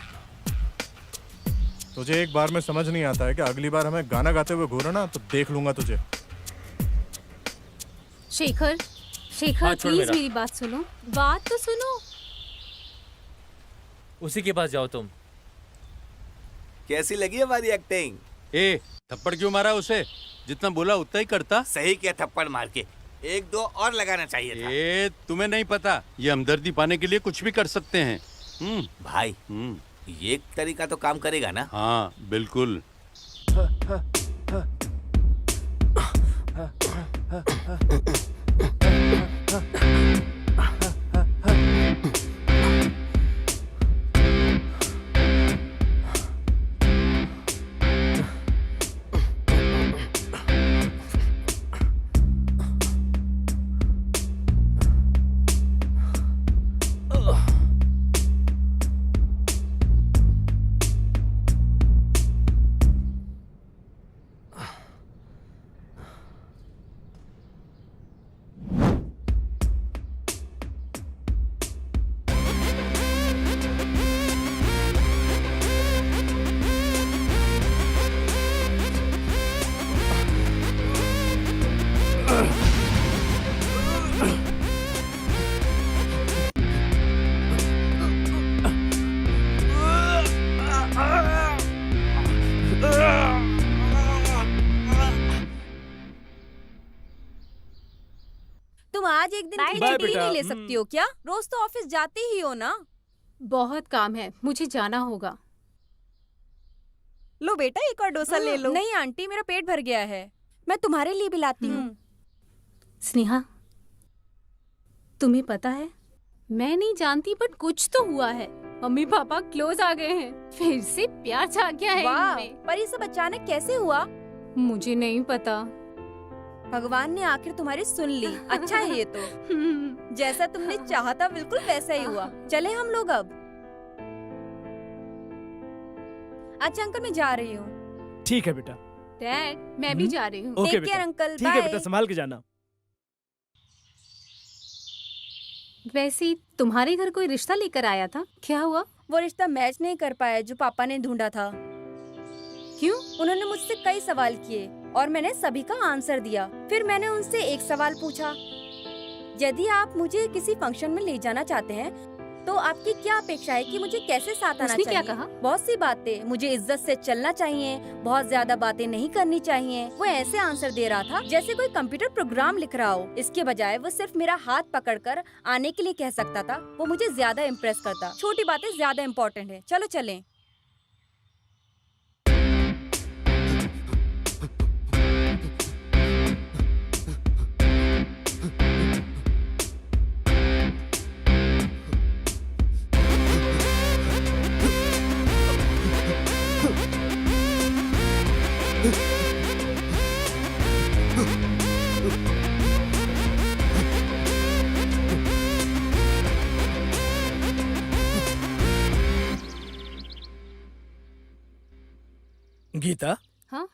तुझे एक बार में समझ नहीं आता है कि अगली बार हमें गाना गाते हुए घूरो ना तो देख लूंगा तुझे। शेखर, शेखर हाँ, छोड़ प्लीज मेरा। मेरी बात सुनो। बात तो सुनो। उसी के पास जाओ तुम। कैसी लगी हमारी एक्टिंग? ए, थप्पड़ क्यों मारा उसे? जितना बोला उतना ही करता। सही क्या थप्पड़ मार के, एक दो और लगाना चाहिए था। ए, तुम्हें नहीं पता, ये हमदर्दी पाने के लिए कुछ भी कर सकते हैं। भाई ये तरीका तो काम करेगा ना? हाँ बिल्कुल। तुम आज एक दिन की बाय छुट्टी बेटा। नहीं ले सकती हो क्या? रोज तो ऑफिस जाती ही हो ना। बहुत काम है, मुझे जाना होगा। लो बेटा एक और डोसा ले लो। नहीं आंटी मेरा पेट भर गया है, मैं तुम्हारे लिए भी लाती हूँ। स्नेहा, तुम्हें पता है मैं नहीं जानती बट कुछ तो हुआ है। मम्मी पापा क्लोज आ गए हैं, फिर से प्यार छा गया है वाह, इनमें। पर ये सब अचानक कैसे हुआ? मुझे नहीं पता। भगवान ने आखिर तुम्हारी सुन ली। अच्छा है ये तो। जैसा तुमने चाहा था बिल्कुल वैसा ही हुआ। चले हम लोग अब। अच्छा अंकल मैं जा रही हूँ। ठीक है बेटा। डैड मैं भी जा रही हूँ। ओके टेक बेटा। केयर अंकल, ठीक है बेटा, बाय। संभाल के जाना। वैसे तुम्हारे घर कोई रिश्ता लेकर आया था, क्या हुआ? वो रिश्ता मैच नहीं कर पाया जो पापा ने ढूंढा था। क्यों? उन्होंने मुझसे कई सवाल किए और मैंने सभी का आंसर दिया। फिर मैंने उनसे एक सवाल पूछा, यदि आप मुझे किसी फंक्शन में ले जाना चाहते हैं तो आपकी क्या अपेक्षा है कि मुझे कैसे साथ आना उसने चाहिए? क्या कहा? बहुत सी बातें। मुझे इज्जत से चलना चाहिए, बहुत ज्यादा बातें नहीं करनी चाहिए। वो ऐसे आंसर दे रहा था जैसे कोई कंप्यूटर प्रोग्राम लिख रहा हो। इसके बजाय वो सिर्फ मेरा हाथ पकड़कर आने के लिए कह सकता था। वो मुझे ज्यादा इम्प्रेस करता। छोटी बातें ज्यादा इम्पोर्टेंट है। चलो चलें। गीता, हाँ?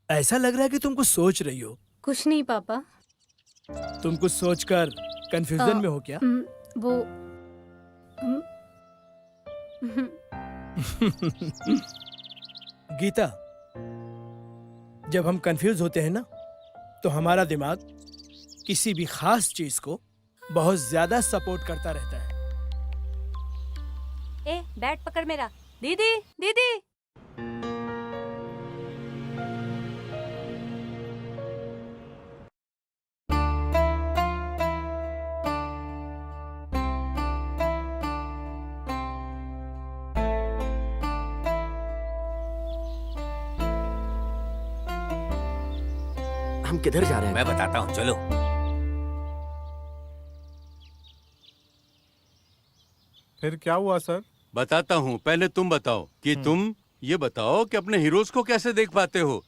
ऐसा लग रहा है कि तुम कुछ सोच रही हो। कुछ नहीं पापा। तुम कुछ सोचकर कंफ्यूजन में हो क्या? वो गीता, जब हम कंफ्यूज होते हैं ना तो हमारा दिमाग किसी भी खास चीज को बहुत ज्यादा सपोर्ट करता रहता है। ए बैट पकड़ मेरा। दीदी दीदी। हम किधर जा रहे हैं? मैं बताता हूँ, चलो। फिर क्या हुआ सर? बताता हूँ, पहले तुम बताओ कि तुम ये बताओ कि अपने हीरोज को कैसे देख पाते हो,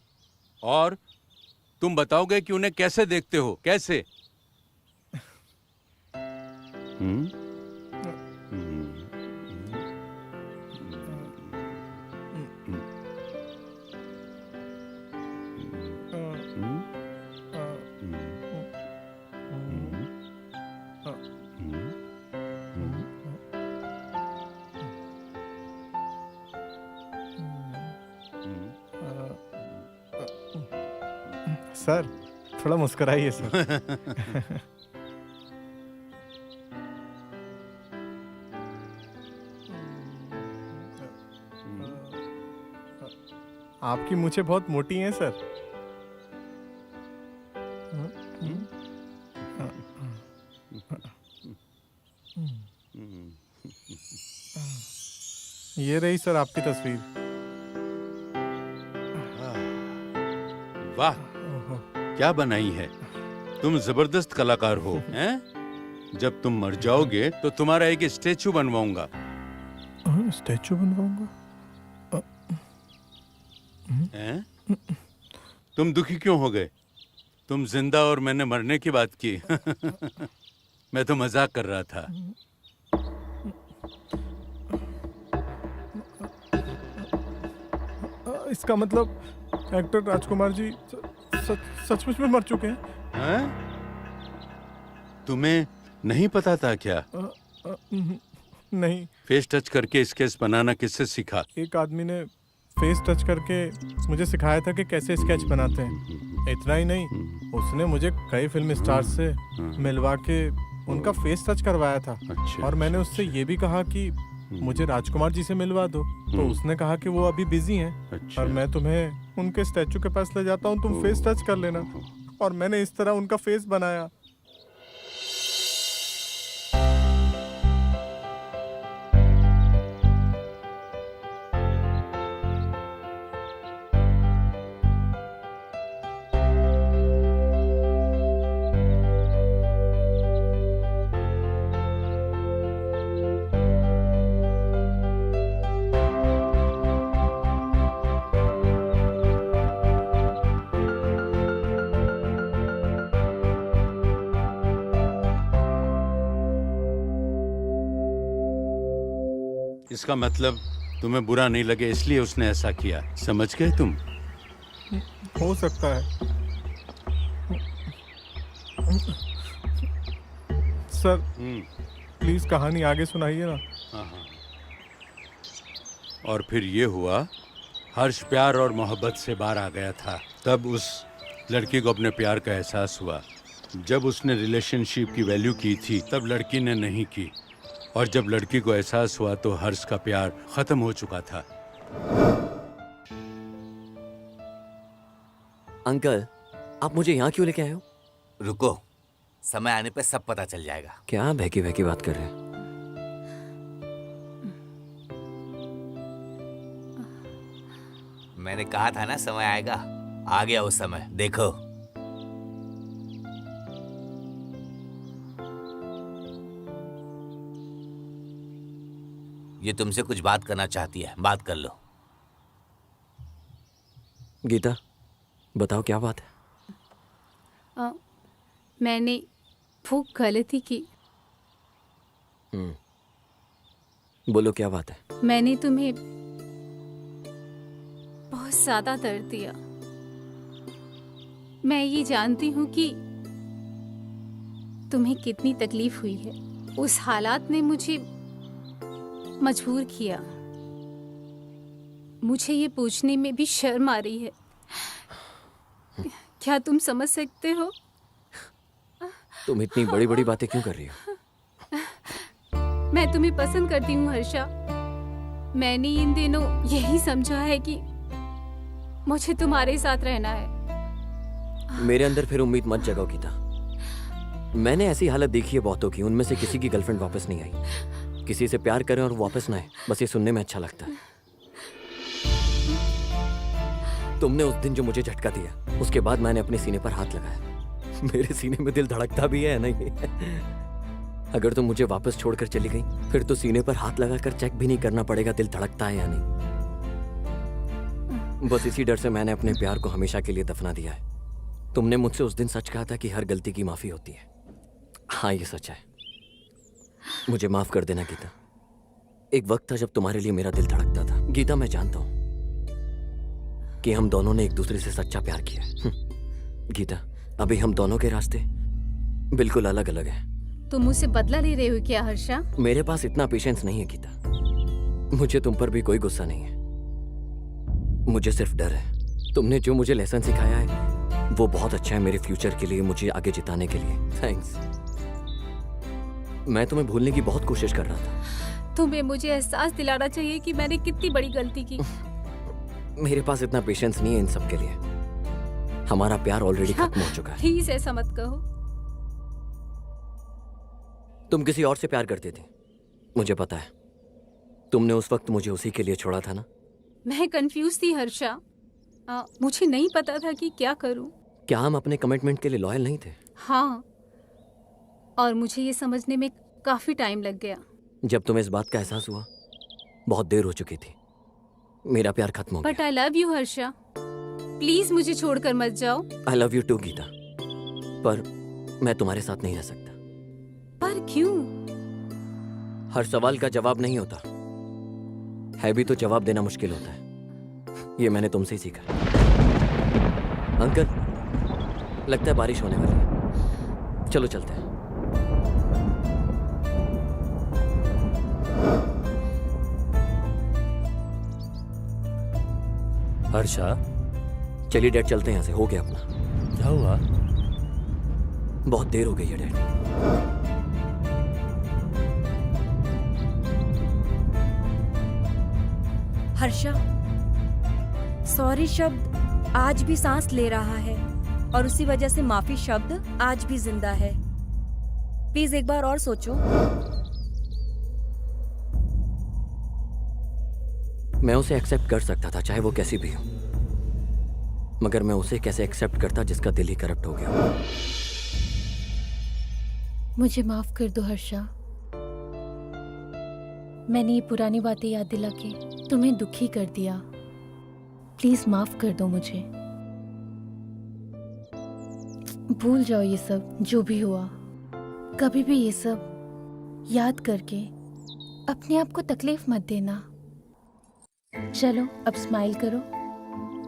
और तुम बताओगे कि उन्हें कैसे देखते हो, कैसे? सर थोड़ा मुस्कुराइए सर। आपकी मूछें बहुत मोटी हैं सर। ये रही सर आपकी तस्वीर। वाह, क्या बनाई है! तुम जबरदस्त कलाकार हो, हैं? जब तुम मर जाओगे तो तुम्हारा एक स्टैचू बनवाऊंगा। स्टैचू बनवाऊंगा? हैं? तुम दुखी क्यों हो गए? तुम जिंदा और मैंने मरने की बात की। मैं तो मजाक कर रहा था। इसका मतलब एक्टर राजकुमार जी सचमुच में मर चुके हैं? हैं? तुम्हें नहीं पता था क्या? नहीं। फेस टच करके स्केच बनाना किससे सीखा? एक आदमी ने फेस टच करके मुझे सिखाया था कि कैसे स्केच बनाते हैं। इतना ही नहीं, उसने मुझे कई फिल्म स्टार से मिलवा के उनका फेस टच करवाया था। अच्छा, और मैंने उससे ये भी कहा कि मुझे राजकुमार जी से मिलवा दो, तो उसने कहा कि वो अभी बिजी हैं। अच्छा। और मैं तुम्हें उनके स्टैचू के पास ले जाता हूँ, तुम फेस टच कर लेना। और मैंने इस तरह उनका फेस बनाया। इसका मतलब तुम्हें बुरा नहीं लगे इसलिए उसने ऐसा किया, समझ गए तुम? हो सकता है। सर प्लीज कहानी आगे सुनाइए ना। हाँ। और फिर ये हुआ, हर्ष प्यार और मोहब्बत से बाहर आ गया था। तब उस लड़की को अपने प्यार का एहसास हुआ। जब उसने रिलेशनशिप की वैल्यू की थी तब लड़की ने नहीं की, और जब लड़की को एहसास हुआ तो हर्ष का प्यार खत्म हो चुका था। अंकल, आप मुझे यहाँ क्यों लेके आए हो? रुको, समय आने पे सब पता चल जाएगा। क्या बहकी बहकी बात कर रहे हैं? मैंने कहा था ना समय आएगा, आ गया वो समय, देखो। ये तुमसे कुछ बात करना चाहती है, बात कर लो। गीता, बताओ क्या बात है? मैंने वो गलती की। बोलो क्या बात है? मैंने तुम्हें बहुत ज्यादा दर्द दिया। मैं ये जानती हूँ कि तुम्हें कितनी तकलीफ हुई है। उस हालात ने मुझे मजबूर किया। मुझे ये पूछने में भी शर्म आ रही है। क्या तुम समझ सकते हो? तुम इतनी बड़ी बड़ी बातें क्यों कर रही हो? मैं तुम्हें पसंद करती हूँ हर्षा। मैंने इन दिनों यही समझा है कि मुझे तुम्हारे साथ रहना है। मेरे अंदर फिर उम्मीद मत जगाओ गीता। मैंने ऐसी हालत देखी है बहुतों की, उनमें से किसी की गर्लफ्रेंड वापस नहीं आई। किसी से प्यार करें और वापस ना आए, बस ये सुनने में अच्छा लगता है। तुमने उस दिन जो मुझे झटका दिया, उसके बाद मैंने अपने सीने पर हाथ लगाया। मेरे सीने में दिल धड़कता भी है नहीं? अगर तुम मुझे वापस छोड़कर चली गई, फिर तो सीने पर हाथ लगाकर चेक भी नहीं करना पड़ेगा दिल धड़कता है या नहीं। बस इसी डर से मैंने अपने प्यार को हमेशा के लिए दफना दिया है। तुमने मुझसे उस दिन सच कहा था कि हर गलती की माफी होती है। हाँ, ये सच है। मुझे माफ कर देना गीता। एक वक्त था जब तुम्हारे लिए मेरा दिल धड़कता था। गीता, मैं जानता हूं कि हम दोनों ने एक दूसरे से सच्चा प्यार किया है। गीता, अभी हम दोनों के रास्ते बिल्कुल अलग अलग हैं। तुम मुझसे बदला ले रहे हो क्या हर्षा? मेरे पास इतना पेशेंस नहीं है गीता। मुझे तुम पर भी कोई गुस्सा नहीं है, मुझे सिर्फ डर है। तुमने जो मुझे लेसन सिखाया है वो बहुत अच्छा है मेरे फ्यूचर के लिए, मुझे आगे जिताने के लिए। थैंक्स। मैं तुम्हें भूलने की बहुत कोशिश कर रहा था। तुम्हें मुझे एहसास दिलाना चाहिए कि मैंने कितनी बड़ी गलती की। मेरे पास इतना पेशेंस नहीं है इन सब के लिए। हमारा प्यार ऑलरेडी खत्म हो चुका है। प्लीज ऐसा मत कहो। तुम किसी और से प्यार करती थी, मुझे पता है। तुमने उस वक्त मुझे उसी के लिए छोड़ा था ना? मैं कंफ्यूज थी हर्षा। मुझे नहीं पता था कि क्या करूं। क्या हम अपने कमिटमेंट के लिए लॉयल नहीं थे? हाँ, और मुझे ये समझने में काफी टाइम लग गया। जब तुम्हें इस बात का एहसास हुआ, बहुत देर हो चुकी थी। मेरा प्यार खत्म हो गया। But I love you Harsha, please मुझे छोड़कर मत जाओ। I love you too Geeta, पर मैं तुम्हारे साथ नहीं रह सकता। पर क्यों? हर सवाल का जवाब नहीं होता है, भी तो जवाब देना मुश्किल होता है। ये मैंने तुमसे ही सीखा। अंकल, लगता है बारिश होने वाली है, चलो चलते हैं। हर्षा, चलिए डैड, चलते हैं यहाँ से। हो गया अपना। क्या हुआ? बहुत देर हो गई है डैड। हर्षा, सॉरी शब्द आज भी सांस ले रहा है और उसी वजह से माफी शब्द आज भी जिंदा है। प्लीज एक बार और सोचो। मैं उसे एक्सेप्ट कर सकता था, चाहे वो कैसी भी हो, मगर मैं उसे कैसे एक्सेप्ट करता जिसका दिल ही करप्ट हो गया। मुझे माफ कर दो हर्षा। मैंने ये पुरानी बातें याद दिला के तुम्हें दुखी कर दिया। प्लीज माफ कर दो मुझे। भूल जाओ ये सब जो भी हुआ। कभी भी ये सब याद करके अपने आप को तकलीफ मत देना। चलो अब स्माइल करो,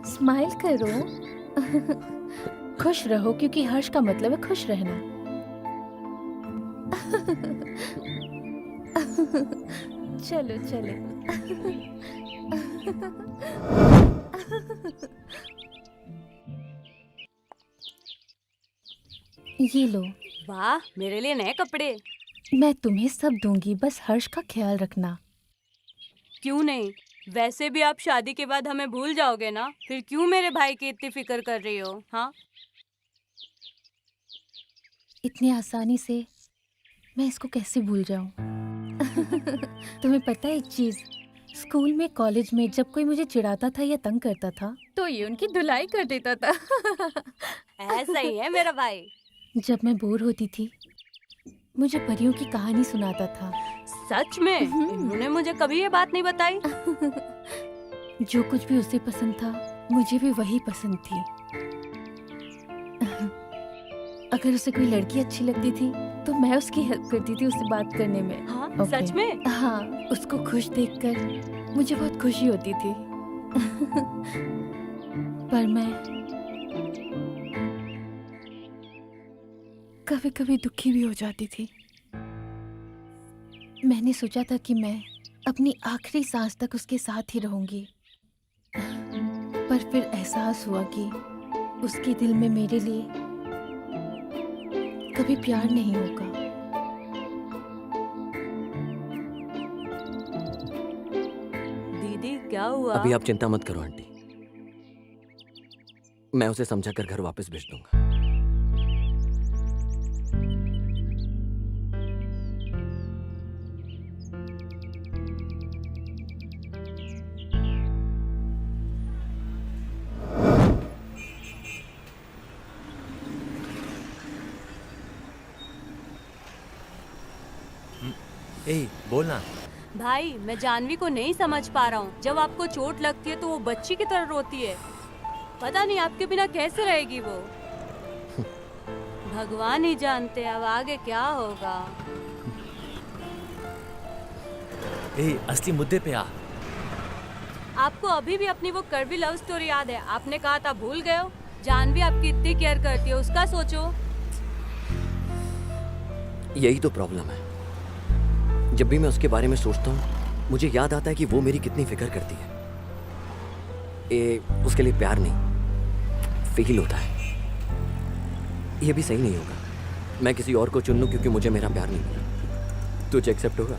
स्माइल करो। खुश रहो, क्योंकि हर्ष का मतलब है खुश रहना। चलो चलो। ये लो। वाह, मेरे लिए नए कपड़े। मैं तुम्हें सब दूंगी, बस हर्ष का ख्याल रखना। क्यों नहीं? वैसे भी आप शादी के बाद हमें भूल जाओगे ना, फिर क्यों मेरे भाई की इतनी फिक्र कर रही हो? हाँ, इतनी आसानी से मैं इसको कैसे भूल जाऊं? तुम्हें पता है एक चीज, स्कूल में, कॉलेज में जब कोई मुझे चिढ़ाता था या तंग करता था तो ये उनकी धुलाई कर देता था। ऐसा ही है मेरा भाई। जब मैं बोर होती थी मुझे परियों की कहानी सुनाता था। सच में? इन्होंने मुझे कभी ये बात नहीं बताई। जो कुछ भी उसे पसंद था मुझे भी वही पसंद थी। अगर उसे कोई लड़की अच्छी लगती थी तो मैं उसकी हेल्प करती थी उससे बात करने में। हाँ, Okay. सच में? हाँ, उसको खुश देखकर मुझे बहुत खुशी होती थी। पर मैं कभी कभी दुखी भी हो जाती थी। मैंने सोचा था कि मैं अपनी आखिरी सांस तक उसके साथ ही रहूंगी, पर फिर एहसास हुआ कि उसके दिल में मेरे लिए कभी प्यार नहीं होगा। क्या हुआ? अभी आप चिंता मत करो आंटी, मैं उसे समझा कर घर वापस भेज दूंगा। ए, बोलना। भाई मैं जानवी को नहीं समझ पा रहा हूँ। जब आपको चोट लगती है तो वो बच्ची की तरह रोती है। पता नहीं आपके बिना कैसे रहेगी वो। भगवान ही जानते अब आगे क्या होगा। ए, असली मुद्दे पे आ। आपको अभी भी अपनी वो कड़वी लव स्टोरी याद है? आपने कहा था भूल गए हो। जानवी आपकी इतनी केयर करती है, उसका सोचो। यही तो प्रॉब्लम है, जब भी मैं उसके बारे में सोचता हूँ मुझे याद आता है कि वो मेरी कितनी फिक्र करती है। उसके लिए प्यार नहीं, फील होता है। ये भी सही नहीं होगा मैं किसी और को चुन लूं क्योंकि मुझे मेरा प्यार नहीं मिला। तुझे एक्सेप्ट होगा?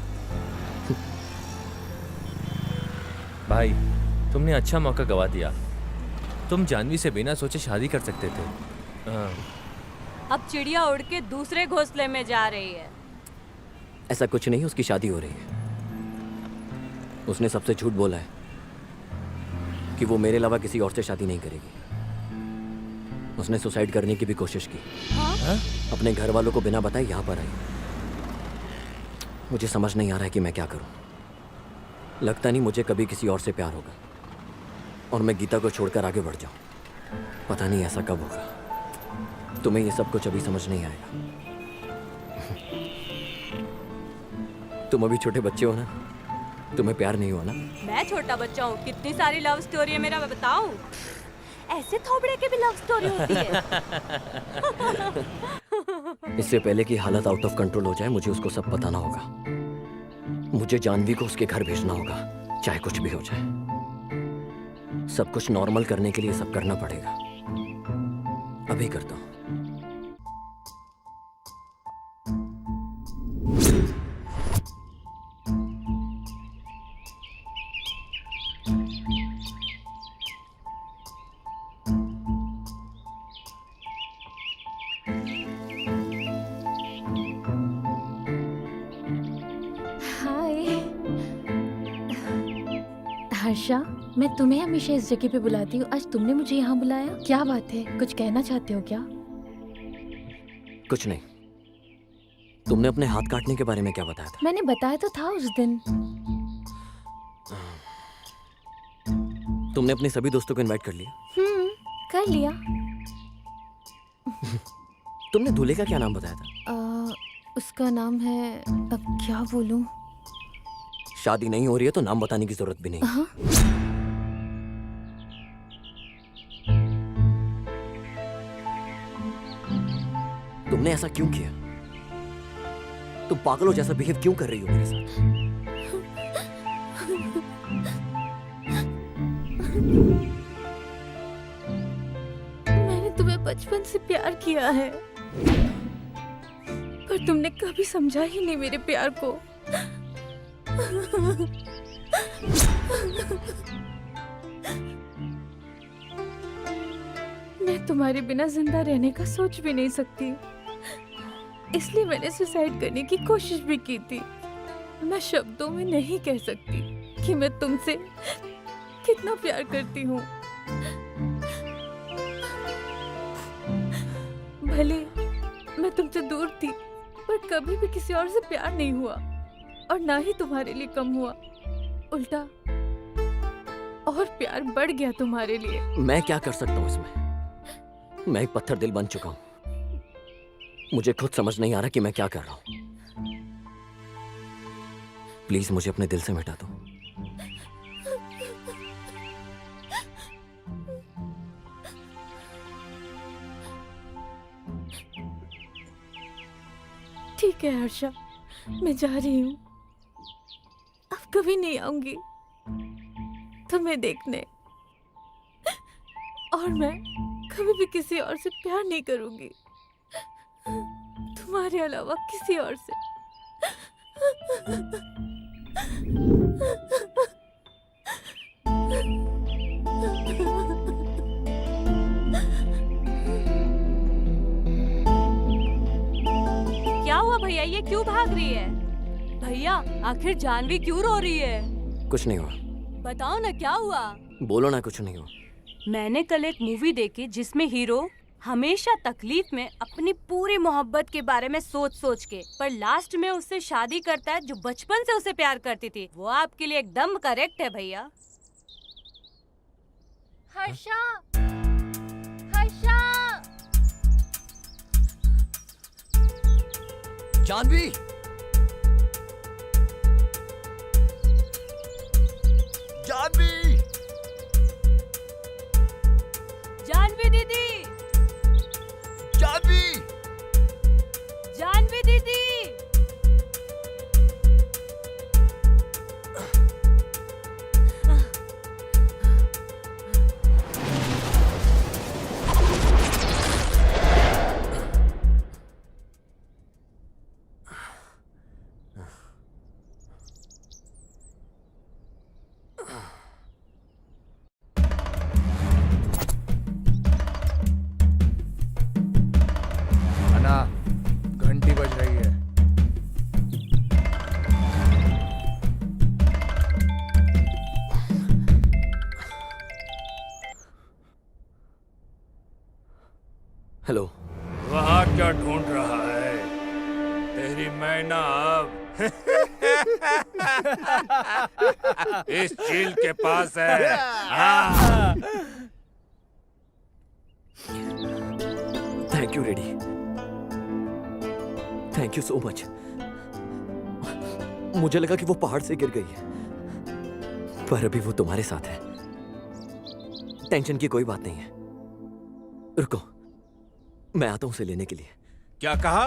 भाई तुमने अच्छा मौका गवा दिया। तुम जानवी से बिना सोचे शादी कर सकते थे। अब चिड़िया उड़ के दूसरे घोंसले में जा रही है। ऐसा कुछ नहीं, उसकी शादी हो रही है। उसने सबसे झूठ बोला है कि वो मेरे अलावा किसी और से शादी नहीं करेगी। उसने सुसाइड करने की भी कोशिश की। हाँ? अपने घर वालों को बिना बताए यहाँ पर आई। मुझे समझ नहीं आ रहा है कि मैं क्या करूं। लगता नहीं मुझे कभी किसी और से प्यार होगा और मैं गीता को छोड़कर आगे बढ़ जाऊं। पता नहीं ऐसा कब होगा। तुम्हें ये सब कुछ अभी समझ नहीं आएगा। तुम अभी छोटे बच्चे हो ना, तुम्हें प्यार नहीं हुआ ना? मैं छोटा बच्चा हूँ, कितनी सारी लव स्टोरी है मेरा, मैं बताऊं? ऐसे थोबड़े के भी लव स्टोरी होती है। इससे पहले कि हालत आउट ऑफ कंट्रोल हो जाए मुझे उसको सब बताना होगा। मुझे जानवी को उसके घर भेजना होगा, चाहे कुछ भी हो जाए। सब कुछ नॉर्मल करने के लिए सब करना पड़ेगा। अभी करता हूँ। हर्षा, मैं तुम्हें हमेशा इस जगह पे बुलाती हूँ, आज तुमने मुझे यहाँ बुलाया, क्या बात है? कुछ कहना चाहते हो क्या? कुछ नहीं। तुमने अपने हाथ काटने के बारे में क्या बताया था? मैंने बताया तो था उस दिन। तुमने अपने सभी दोस्तों को इनवाइट कर लिया? कर लिया। तुमने दूल्हे का क्या नाम बताया था? उसका नाम है, अब क्या बोलूं? शादी नहीं हो रही है तो नाम बताने की जरूरत भी नहीं। तुमने ऐसा क्यों किया? तुम पागलों जैसा बिहेव क्यों कर रही हो मेरे साथ? मैंने तुम्हें बचपन से प्यार किया है, पर तुमने कभी समझा ही नहीं मेरे प्यार को। मैं तुम्हारे बिना जिंदा रहने का सोच भी नहीं सकती, इसलिए मैंने सुसाइड करने की कोशिश भी की थी। मैं शब्दों में नहीं कह सकती कि मैं तुमसे कितना प्यार करती हूँ। भले मैं तुमसे दूर थी, पर कभी भी किसी और से प्यार नहीं हुआ और ना ही तुम्हारे लिए कम हुआ। उल्टा और प्यार बढ़ गया तुम्हारे लिए। मैं क्या कर सकता हूँ इसमें? मैं एक पत्थर दिल बन चुका हूँ। मुझे खुद समझ नहीं आ रहा कि मैं क्या कर रहा हूँ। प्लीज मुझे अपने दिल से मिटा दो। ठीक है हर्षा, मैं जा रही हूँ। अब कभी नहीं आऊंगी तुम्हें देखने, और मैं कभी भी किसी और से प्यार नहीं करूंगी, तुम्हारे अलावा किसी और से। भैया, ये क्यों भाग रही है? भैया आखिर जानवी क्यों रो रही है? कुछ नहीं हुआ। बताओ ना क्या हुआ? बोलो ना, कुछ नहीं हुआ। मैंने कल एक मूवी देखी जिसमें हीरो हमेशा तकलीफ में अपनी पूरी मोहब्बत के बारे में सोच सोच के पर लास्ट में उससे शादी करता है जो बचपन से उसे प्यार करती थी। वो आपके लिए एकदम करेक्ट है भैया। हर्षा, हर्षा, जानवी, जानवी, जानवी दीदी, जानवी, जानवी दीदी। अन्ना, घंटी बज रही है। हेलो। वहाँ क्या ढूंढ रहा है? तेरी मैना अब इस झील के पास है। हाँ। Thank you ready, thank you so much. मुझे लगा कि वो पहाड़ से गिर गई है, पर अभी वो तुम्हारे साथ है। टेंशन की कोई बात नहीं है। रुको, मैं आता हूं उसे लेने के लिए। क्या कहा?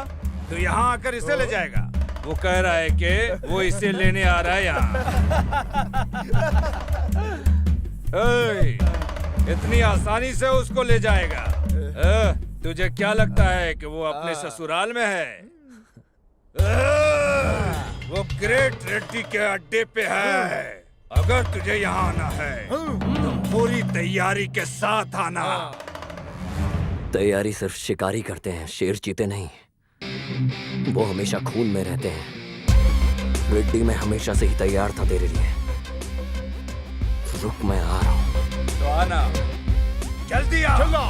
तो यहाँ आकर इसे ले जाएगा? वो कह रहा है कि वो इसे लेने आ रहा है यहाँ। इतनी आसानी से उसको ले जाएगा? तुझे क्या लगता है कि वो अपने ससुराल में है? वो ग्रेट रेड्डी के अड्डे पे है। अगर तुझे यहाँ आना है तो पूरी तैयारी के साथ आना। तैयारी सिर्फ शिकारी करते हैं, शेर चीते नहीं। वो हमेशा खून में रहते हैं। रेड्डी मैं हमेशा से ही तैयार था तेरे लिए। रुक, मैं आ रहा हूँ। तो आना, जल्दी आ। चलो।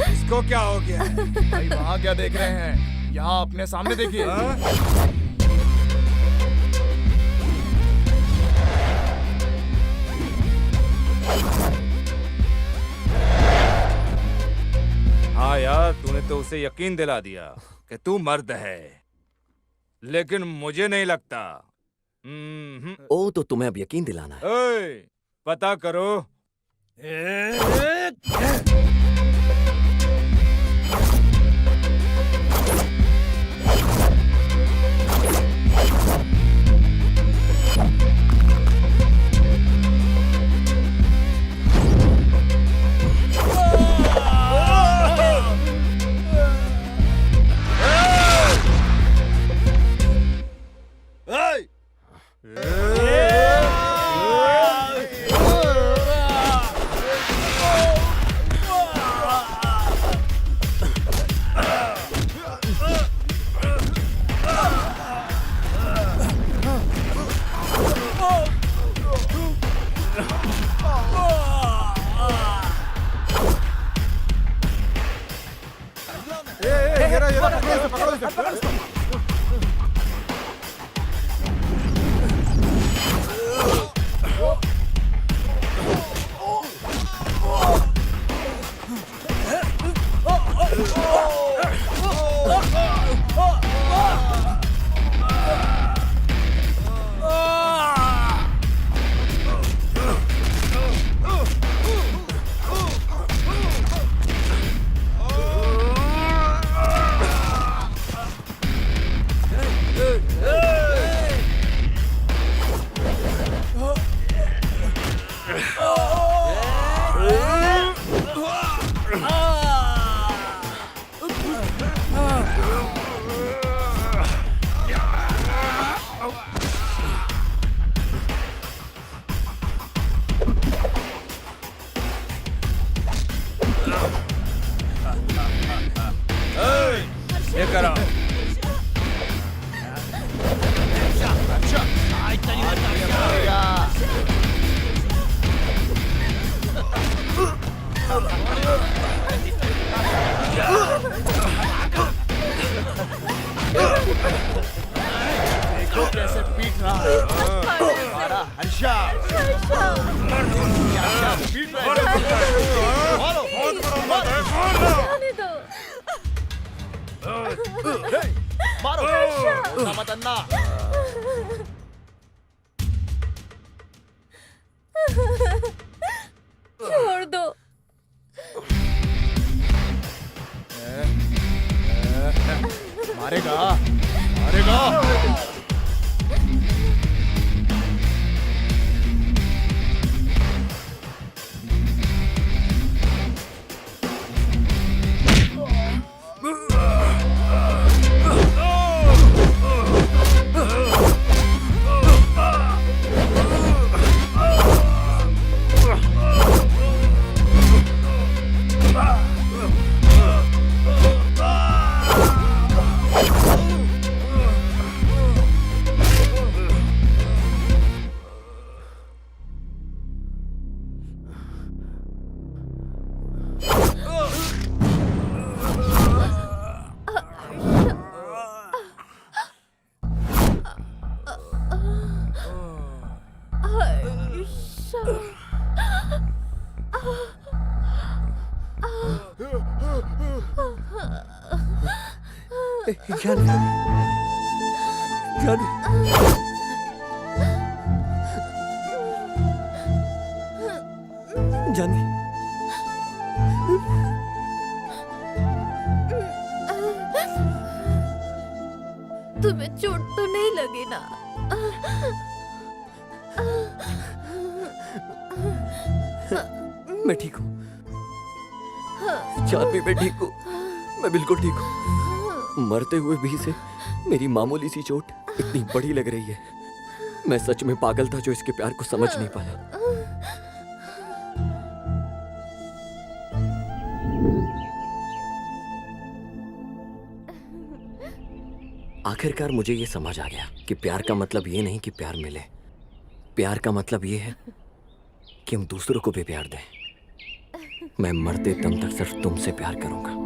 इसको क्या हो गया? भाई वहाँ क्या देख रहे हैं? यहाँ अपने सामने देखिए। हाँ यार, तूने तो उसे यकीन दिला दिया कि तू मर्द है, लेकिन मुझे नहीं लगता। ओ, तो तुम्हें अब यकीन दिलाना है? ओए, पता करो। लेकर आओ। देखो कैसे पीट रहा है हमारा हर्षा। क्या पीट रहा है। मारो मारो मत अन्ना। छोड़ दो। मारेगा मारेगा। जानवी, जानवी, जानवी, तुम्हें चोट तो नहीं लगी ना? मैं ठीक हूँ जानवी, मैं ठीक हूँ, मैं बिल्कुल ठीक हूँ। मरते हुए भी से मेरी मामूली सी चोट इतनी बड़ी लग रही है। मैं सच में पागल था जो इसके प्यार को समझ नहीं पाया। आखिरकार मुझे ये समझ आ गया कि प्यार का मतलब ये नहीं कि प्यार मिले। प्यार का मतलब ये है कि हम दूसरों को भी प्यार दें। मैं मरते दम तक सिर्फ तुमसे प्यार करूंगा।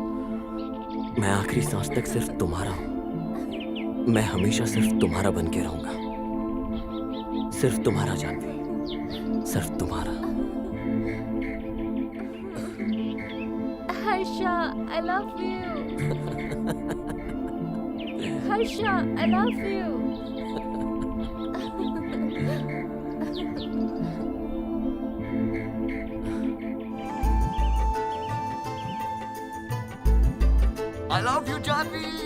मैं आखिरी सांस तक सिर्फ तुम्हारा हूं। मैं हमेशा सिर्फ तुम्हारा बन के रहूंगा। सिर्फ तुम्हारा जानवी, सिर्फ तुम्हारा। Harsha, I love you. Harsha, I love you. I love you, Janvi.